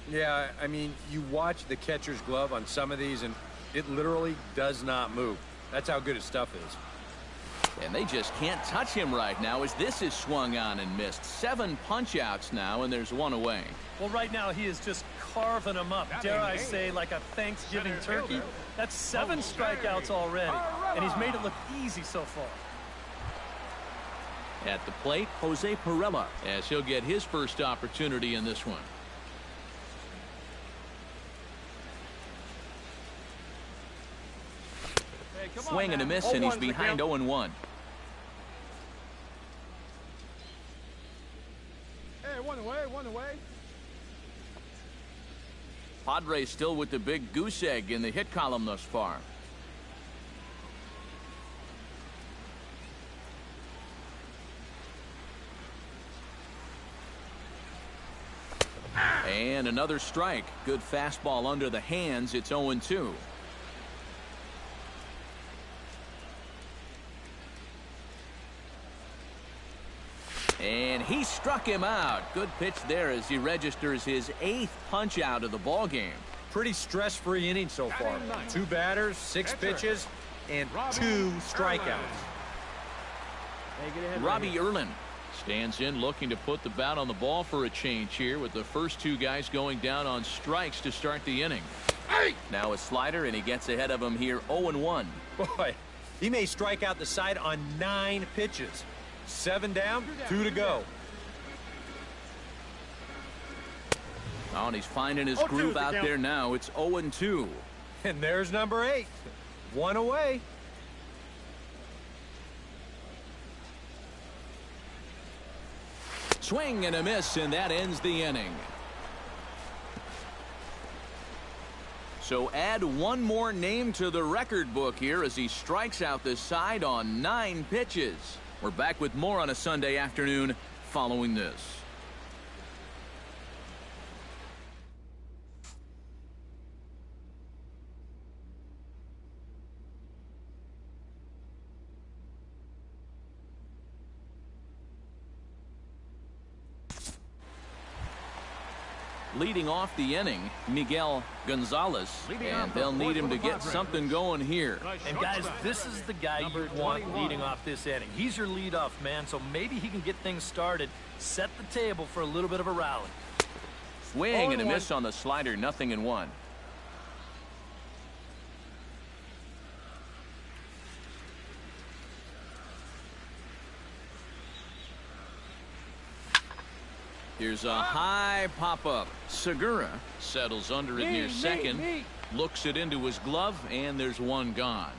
Yeah, I mean, you watch the catcher's glove on some of these, and it literally does not move. That's how good his stuff is. And they just can't touch him right now as this is swung on and missed. 7 punch-outs now, and there's 1 away. Well, right now he is just carving them up. Dare I say, like a Thanksgiving turkey. That's 7 strikeouts already, and he's made it look easy so far. At the plate, Jose Pirela, as he'll get his first opportunity in this one. Swing and a miss, and he's behind 0-1. Hey, one away. Padres still with the big goose egg in the hit column thus far. And another strike. Good fastball under the hands. It's 0-2. And he struck him out. Good pitch there as he registers his 8th punch out of the ball game. Pretty stress-free inning so far. 2 batters, 6 pitches, and 2 strikeouts. Robbie Erlin stands in looking to put the bat on the ball for a change here with the first 2 guys going down on strikes to start the inning. Now a slider, and he gets ahead of him here 0-1. Boy, he may strike out the side on 9 pitches. 7 down, 2 to go. Oh, and he's finding his groove out there now. It's 0-2. And there's number 8. 1 away. Swing and a miss, and that ends the inning. So add 1 more name to the record book here as he strikes out the side on 9 pitches. We're back with more on a Sunday afternoon following this. Leading off the inning, Miguel Gonzalez, and they'll need him to get something going here. And guys, this is the guy you want leading off this inning. He's your leadoff man, so maybe he can get things started, set the table for a little bit of a rally. Swing and a miss on the slider, 0-1. Here's a high pop-up. Segura settles under it near second. Looks it into his glove, and there's 1 gone.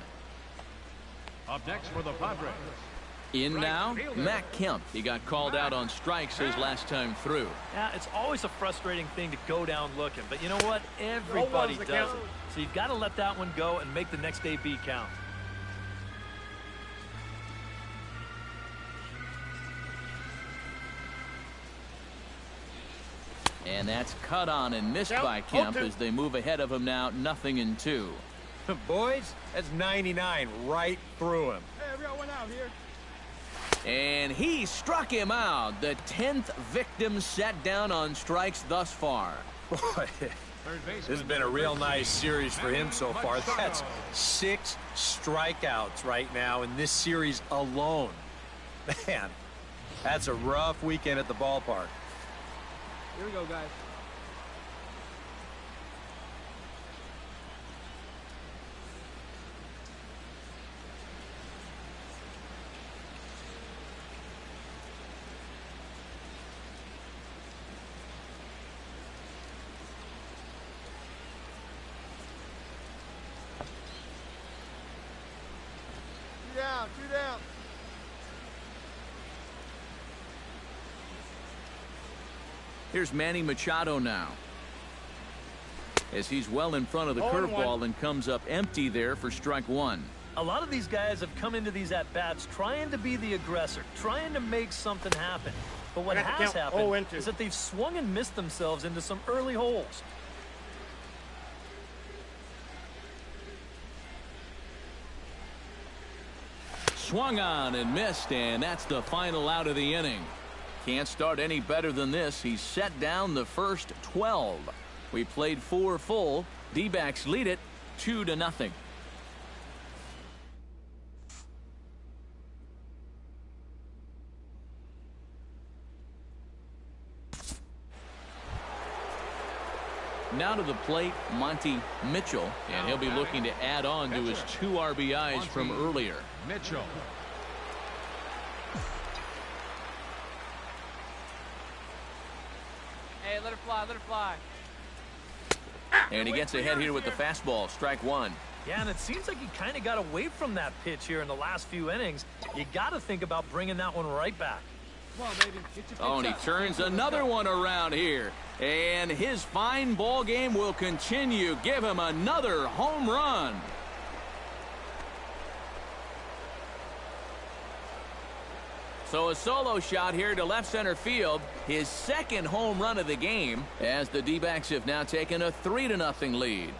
Up next for the Padres. In now, Matt Kemp. He got called out on strikes his last time through. Yeah, it's always a frustrating thing to go down looking, but you know what? Everybody does it. So you've got to let that one go and make the next AB count. And that's cut on and missed by Kemp as they move ahead of him now, 0-2. Boys, that's 99 right through him. Hey, we got one out here. And he struck him out. The 10th victim set down on strikes thus far. Boy, this has been a real nice series for him so far. That's 6 strikeouts right now in this series alone. Man, that's a rough weekend at the ballpark. Here we go, guys. Two down. Here's Manny Machado now, as he's well in front of the curveball and comes up empty there for strike 1. A lot of these guys have come into these at-bats trying to be the aggressor, trying to make something happen. But what has happened is that they've swung and missed themselves into some early holes. Swung on and missed, and that's the final out of the inning. Can't start any better than this. He's set down the first 12. We played 4 full. D-backs lead it 2-0. Now to the plate, Monty Mitchell, and he'll be looking to add on to his 2 RBIs from earlier. Mitchell. Hey, let her fly, let her fly. And he gets ahead here with the fastball, strike 1. Yeah, and it seems like he kind of got away from that pitch here in the last few innings. You got to think about bringing that one right back. Come on, baby. Get your Oh, and he turns another one around here. And his fine ball game will continue. Give him another home run. So a solo shot here to left center field. His second home run of the game, as the D-backs have now taken a 3-0 lead.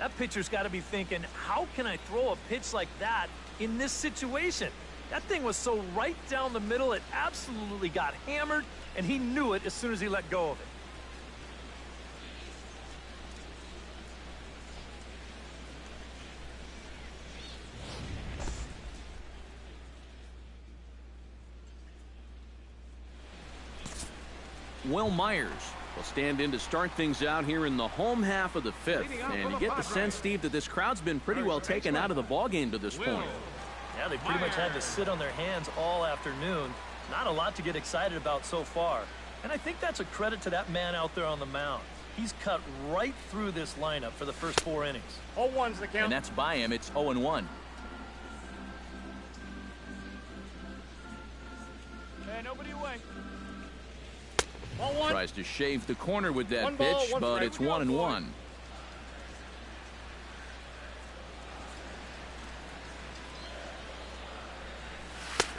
That pitcher's got to be thinking, how can I throw a pitch like that in this situation? That thing was so right down the middle, it absolutely got hammered, and he knew it as soon as he let go of it. Will Myers will stand in to start things out here in the home half of the 5th. And you get the sense, Steve, that this crowd's been pretty well taken out of the ballgame to this point. Yeah, they pretty much had to sit on their hands all afternoon. Not a lot to get excited about so far. And I think that's a credit to that man out there on the mound. He's cut right through this lineup for the first 4 innings. 0-1's the count. And that's by him. It's 0-1. Hey, nobody away. Tries to shave the corner with that pitch, but it's 1-1.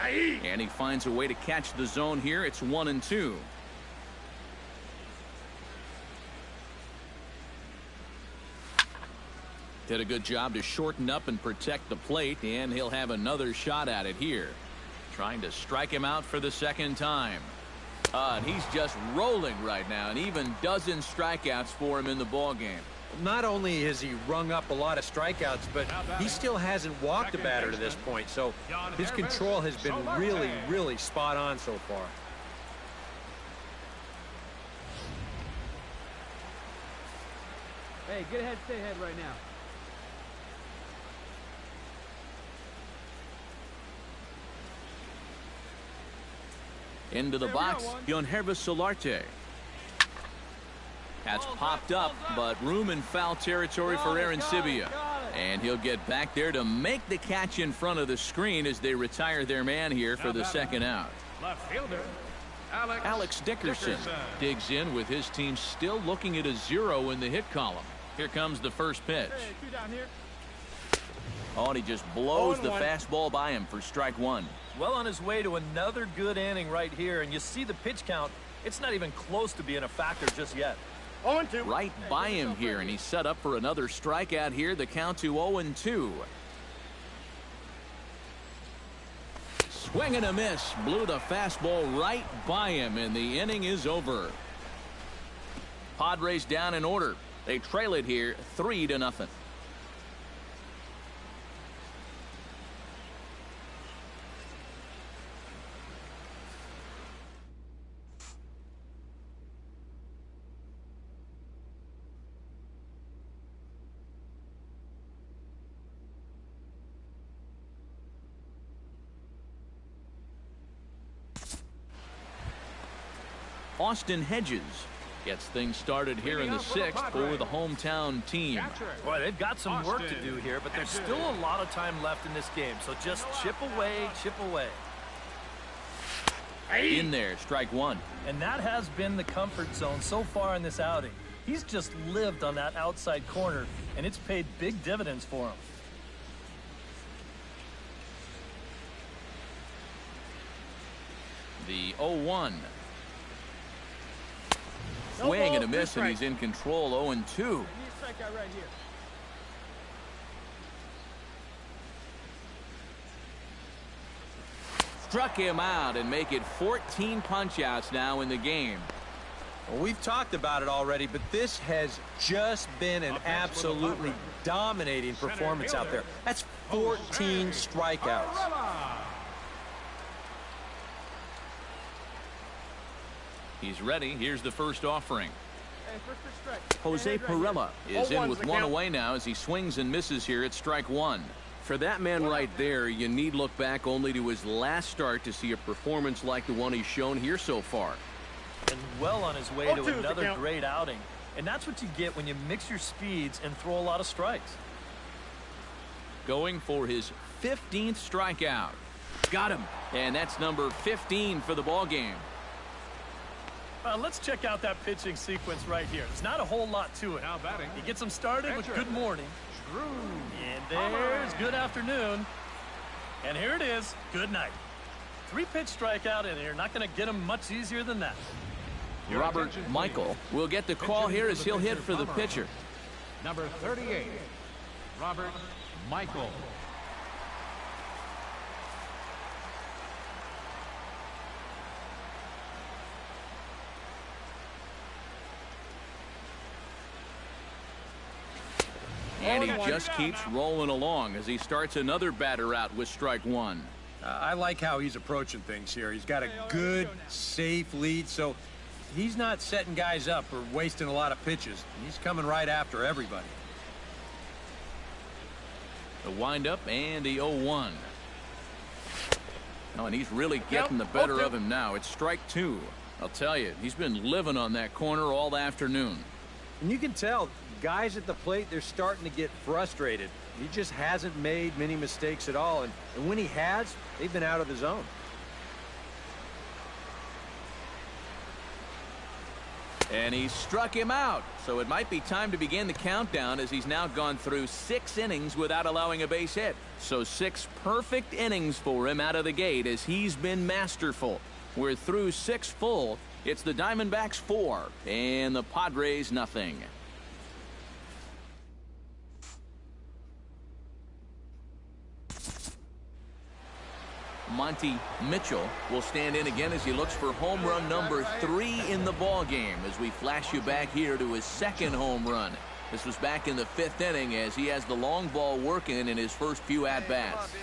And he finds a way to catch the zone here. It's 1-2. Did a good job to shorten up and protect the plate, and he'll have another shot at it here. Trying to strike him out for the second time. And he's just rolling right now, and even dozen strikeouts for him in the ballgame. Not only has he rung up a lot of strikeouts, but he still hasn't walked a batter to this point. So his control has been really, really spot on so far. Hey, get ahead, stay ahead right now. Into the box, Yonhervis Solarte. That's popped up, but room in foul territory for Aaron Sibia. And he'll get back there to make the catch in front of the screen as they retire their man here for the second out. Left fielder. Alex Dickerson digs in with his team still looking at a 0 in the hit column. Here comes the first pitch. Hey, 2 down here. Oh, and he just blows the fastball by him for strike 1. Well on his way to another good inning right here, and you see the pitch count. It's not even close to being a factor just yet. 0-2. Right by him here, and he's set up for another strikeout here. The count to 0-2. Swing and a miss. Blew the fastball right by him, and the inning is over. Padres down in order. They trail it here 3-0. Austin Hedges gets things started here in the 6th for the hometown team. Boy, they've got some work to do here, but there's still a lot of time left in this game. So just chip away, chip away. In there, strike 1. And that has been the comfort zone so far in this outing. He's just lived on that outside corner, and it's paid big dividends for him. The 0-1. Swing and a miss, and he's in control. 0-2. Need a strikeout right here. Struck him out and make it 14 punch-outs now in the game. Well, we've talked about it already, but this has just been an absolutely dominating performance out there. That's 14 strikeouts. He's ready. Here's the first offering. Hey, first pitch strike. Jose Right Perella here. is in 0-1's with the one count. away now as he swings and misses here at strike 1. For that man right there, you need look back only to his last start to see a performance like the one he's shown here so far. And well on his way 0-2 to is the another count. great outing. And that's what you get when you mix your speeds and throw a lot of strikes. Going for his 15th strikeout. Got him. And that's number 15 for the ball game. Let's check out that pitching sequence right here. There's not a whole lot to it. Now batting. He gets them started with Catcher. good morning. Drew. And there's good afternoon. And here it is, good night. 3-pitch strikeout, and you're not going to get him much easier than that. Your Robert attention, Michael please. will get the call Pitching here for as the he'll hit pitcher, for the Pomeroy. pitcher. Number 38, Robert Michael. And he just keeps rolling along as he starts another batter out with strike 1. I like how he's approaching things here. He's got a good, safe lead, so he's not setting guys up or wasting a lot of pitches. He's coming right after everybody. The windup and the 0-1. Oh, and he's really getting the better of him now. It's strike 2. I'll tell you, he's been living on that corner all afternoon. And you can tell, guys at the plate, they're starting to get frustrated. He just hasn't made many mistakes at all, and when he has, they've been out of his zone. And he struck him out. So it might be time to begin the countdown as he's now gone through 6 innings without allowing a base hit. So 6 perfect innings for him out of the gate as he's been masterful. We're through 6 full. It's the Diamondbacks 4 and the Padres nothing. Monty Mitchell will stand in again as he looks for home run number 3 in the ball game as we flash you back here to his 2nd home run. This was back in the 5th inning as he has the long ball working in his first few at-bats.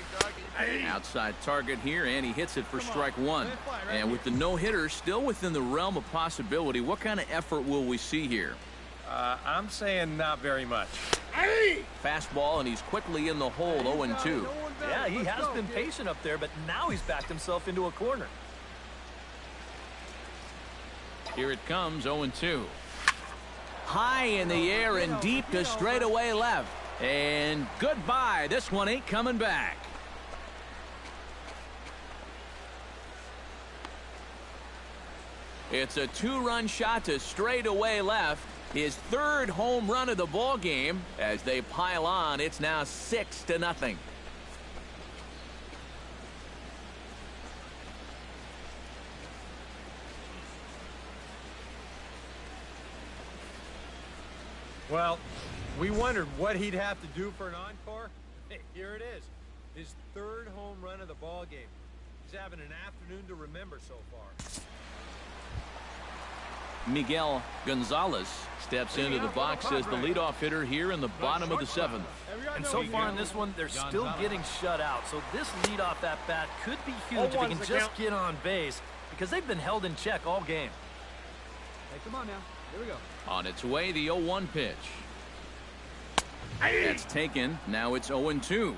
Outside target here, and he hits it for strike 1. And with the no-hitter still within the realm of possibility, what kind of effort will we see here? I'm saying not very much. Fastball, and he's quickly in the hole, 0-2. Yeah, he has been patient up there, but now he's backed himself into a corner. Here it comes, 0-2. High in the air and deep to straightaway left. And goodbye. This one ain't coming back. It's a two-run shot to straightaway left. His third home run of the ball game. As they pile on, it's now 6-0. Well, we wondered what he'd have to do for an encore. Hey, here it is. His third home run of the ball game. He's having an afternoon to remember so far. Miguel Gonzalez steps into the box as the leadoff hitter here in the bottom of the 7th. And so far in this one, they're still getting shut out. So this leadoff at-bat could be huge if he can just get on base, because they've been held in check all game. Hey, come on now. Here we go. On its way, the 0-1 pitch. That's taken. Now it's 0-2.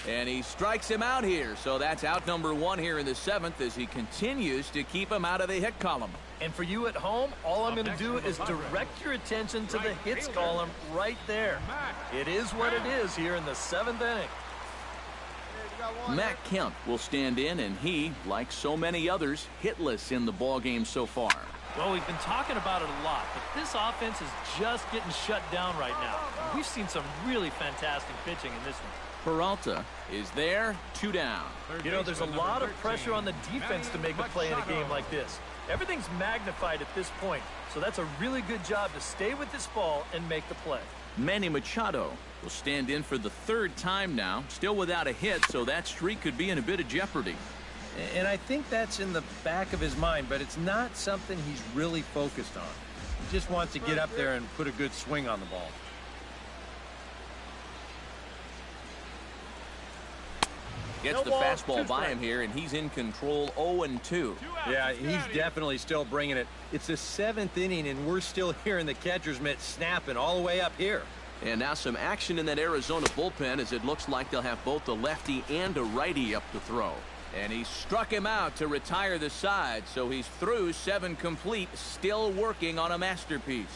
And he strikes him out here. So that's out number 1 here in the 7th as he continues to keep him out of the hit column. And for you at home, all I'm going to do is direct your attention to the hits column right there. It is what it is here in the 7th inning. Matt Kemp will stand in, and he, like so many others, hitless in the ballgame so far. Well, we've been talking about it a lot, but this offense is just getting shut down right now. We've seen some really fantastic pitching in this one. Peralta is there, 2 down. You know, there's a lot of pressure on the defense to make a play in a game like this. Everything's magnified at this point, so that's a really good job to stay with this ball and make the play. Manny Machado will stand in for the 3rd time now, still without a hit, so that streak could be in a bit of jeopardy. And I think that's in the back of his mind, but it's not something he's really focused on. He just wants to get up there and put a good swing on the ball. Gets the fastball by him here, and he's in control. 0-2. Yeah, he's definitely still bringing it. It's the 7th inning, and we're still hearing the catcher's mitt snapping all the way up here. And now some action in that Arizona bullpen, as it looks like they'll have both a lefty and a righty up to throw. And he struck him out to retire the side, so he's through 7 complete, still working on a masterpiece.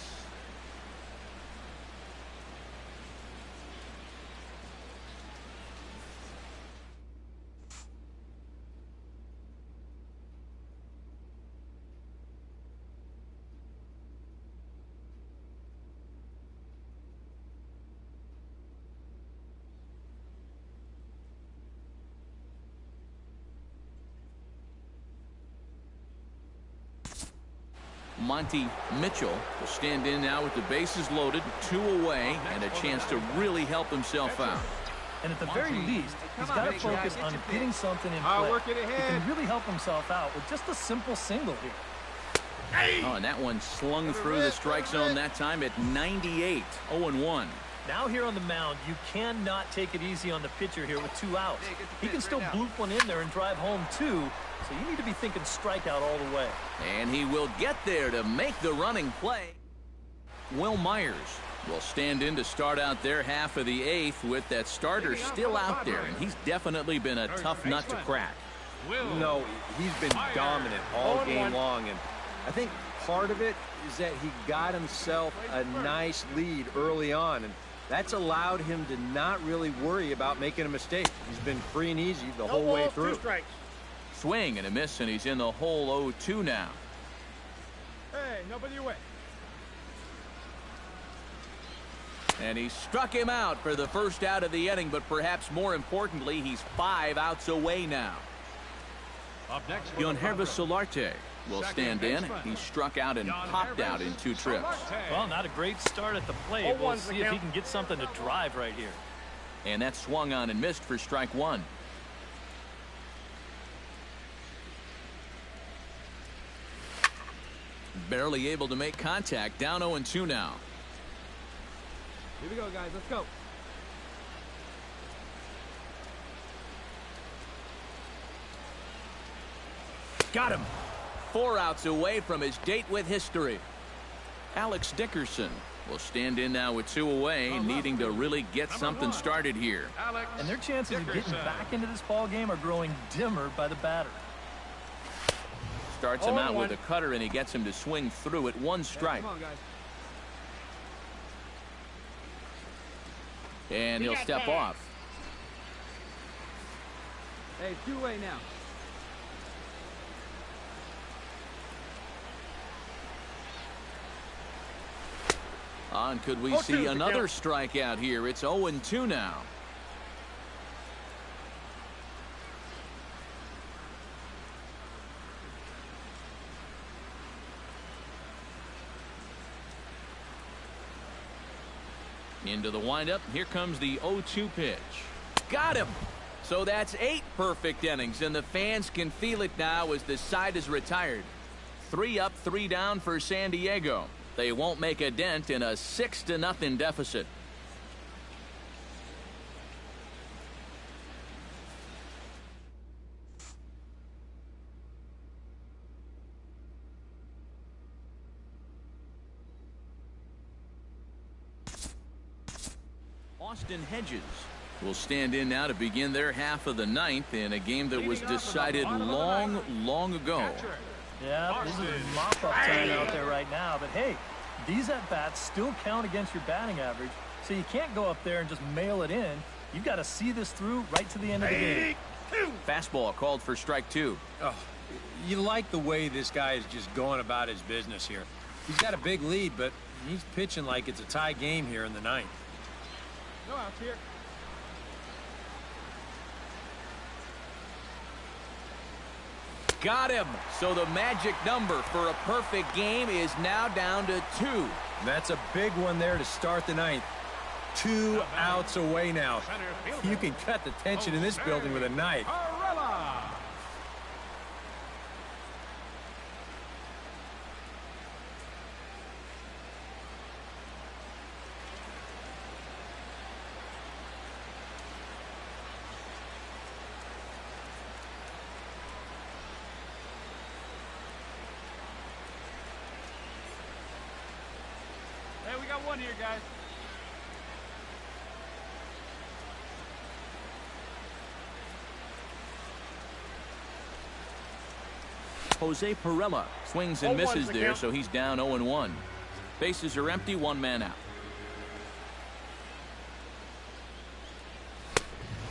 Monty Mitchell will stand in now with the bases loaded, 2 away, and a chance to really help himself out. And at the very least, he's got to focus on getting something in play. He can really help himself out with just a simple single here. Oh, and that one slung through the strike zone that time at 98, 0-1. Now here on the mound, you cannot take it easy on the pitcher here with 2 outs. He can still bloop one in there and drive home 2, so you need to be thinking strikeout all the way. And he will get there to make the running play. Will Myers will stand in to start out their half of the 8th with that starter still out there, and he's definitely been a tough nut to crack. No, he's been dominant all game long, and I think part of it is that he got himself a nice lead early on, and that's allowed him to not really worry about making a mistake. He's been free and easy the whole way through. Swing and a miss, and he's in the hole 0-2 now. Hey, nobody away. And he struck him out for the first out of the inning, but perhaps more importantly, he's 5 outs away now. Up next, Yonhervis Solarte will stand in. He struck out and popped out in 2 trips. Well, not a great start at the plate. We'll see if he can get something to drive right here. And that swung on and missed for strike 1. Barely able to make contact. Down 0-2 now. Here we go, guys. Let's go. Got him. 4 outs away from his date with history. Alex Dickerson will stand in now with 2 away, needing to really get something started here. And their chances of getting back into this ball game are growing dimmer by the batter. Starts him out with a cutter, and he gets him to swing through at 1 strike. Come on, guys. And he'll step off. Hey, two-way now. And could we see another strikeout here? It's 0-2 now. Into the windup. Here comes the 0-2 pitch. Got him. So that's 8 perfect innings, and the fans can feel it now as the side is retired. 3 up, 3 down for San Diego. They won't make a dent in a 6-0 deficit. Austin Hedges will stand in now to begin their half of the 9th in a game that was decided long ago. Yeah, this is a mop-up time out there right now. But, hey, these at-bats still count against your batting average, so you can't go up there and just mail it in. You've got to see this through right to the end of the game. Fastball called for strike 2. Oh, you like the way this guy is just going about his business here. He's got a big lead, but he's pitching like it's a tie game here in the 9th. No outs here. Got him. So the magic number for a perfect game is now down to 2. That's a big one there to start the 9th. 2 outs away now. You can cut the tension in this building with a knife. Hey, we got one here, guys. Jose Perella swings and misses there, so he's down 0-1. Bases are empty, 1 man out.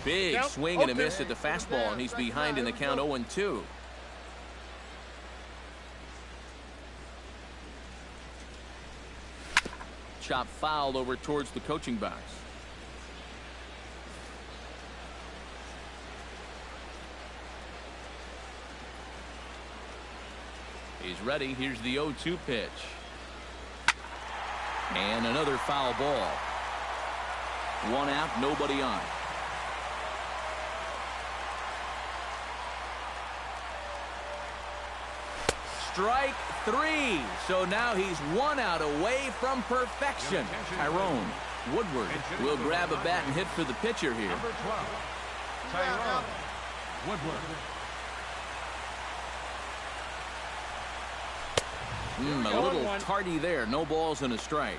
Big swing and a miss at the fastball, and he's behind in the count 0-2. Chop fouled over towards the coaching box. He's ready. Here's the 0-2 pitch. And another foul ball. 1 out, nobody on. Strike 3. So now he's 1 out away from perfection. Tyrone Woodward will grab a bat and hit for the pitcher here. Number 12, Tyrone Woodward. A little tardy there. No balls and a strike.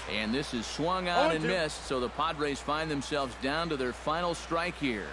And this is swung out and missed, so the Padres find themselves down to their final strike here.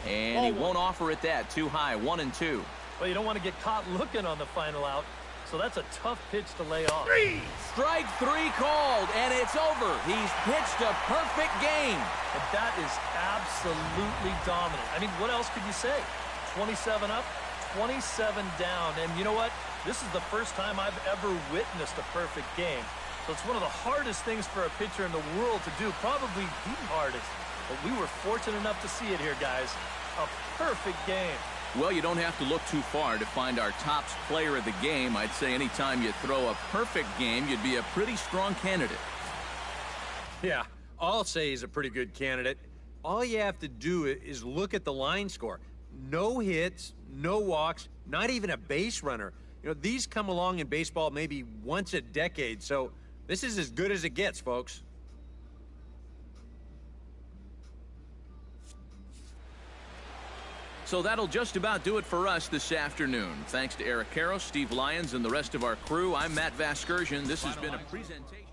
And he won't offer it that. Too high. 1-2. Well, you don't want to get caught looking on the final out. So that's a tough pitch to lay off. Strike three called, and it's over. He's pitched a perfect game. And that is absolutely dominant. I mean, what else could you say? 27 up, 27 down. And you know what? This is the first time I've ever witnessed a perfect game. So it's one of the hardest things for a pitcher in the world to do, probably the hardest. But we were fortunate enough to see it here, guys. A perfect game. Well, you don't have to look too far to find our tops player of the game. I'd say anytime you throw a perfect game, you'd be a pretty strong candidate. Yeah, I'll say he's a pretty good candidate. All you have to do is look at the line score. No hits, no walks, not even a base runner. You know, these come along in baseball maybe once a decade, so this is as good as it gets, folks. So that'll just about do it for us this afternoon. Thanks to Eric Karros, Steve Lyons, and the rest of our crew. I'm Matt Vasgersian. This has been a presentation.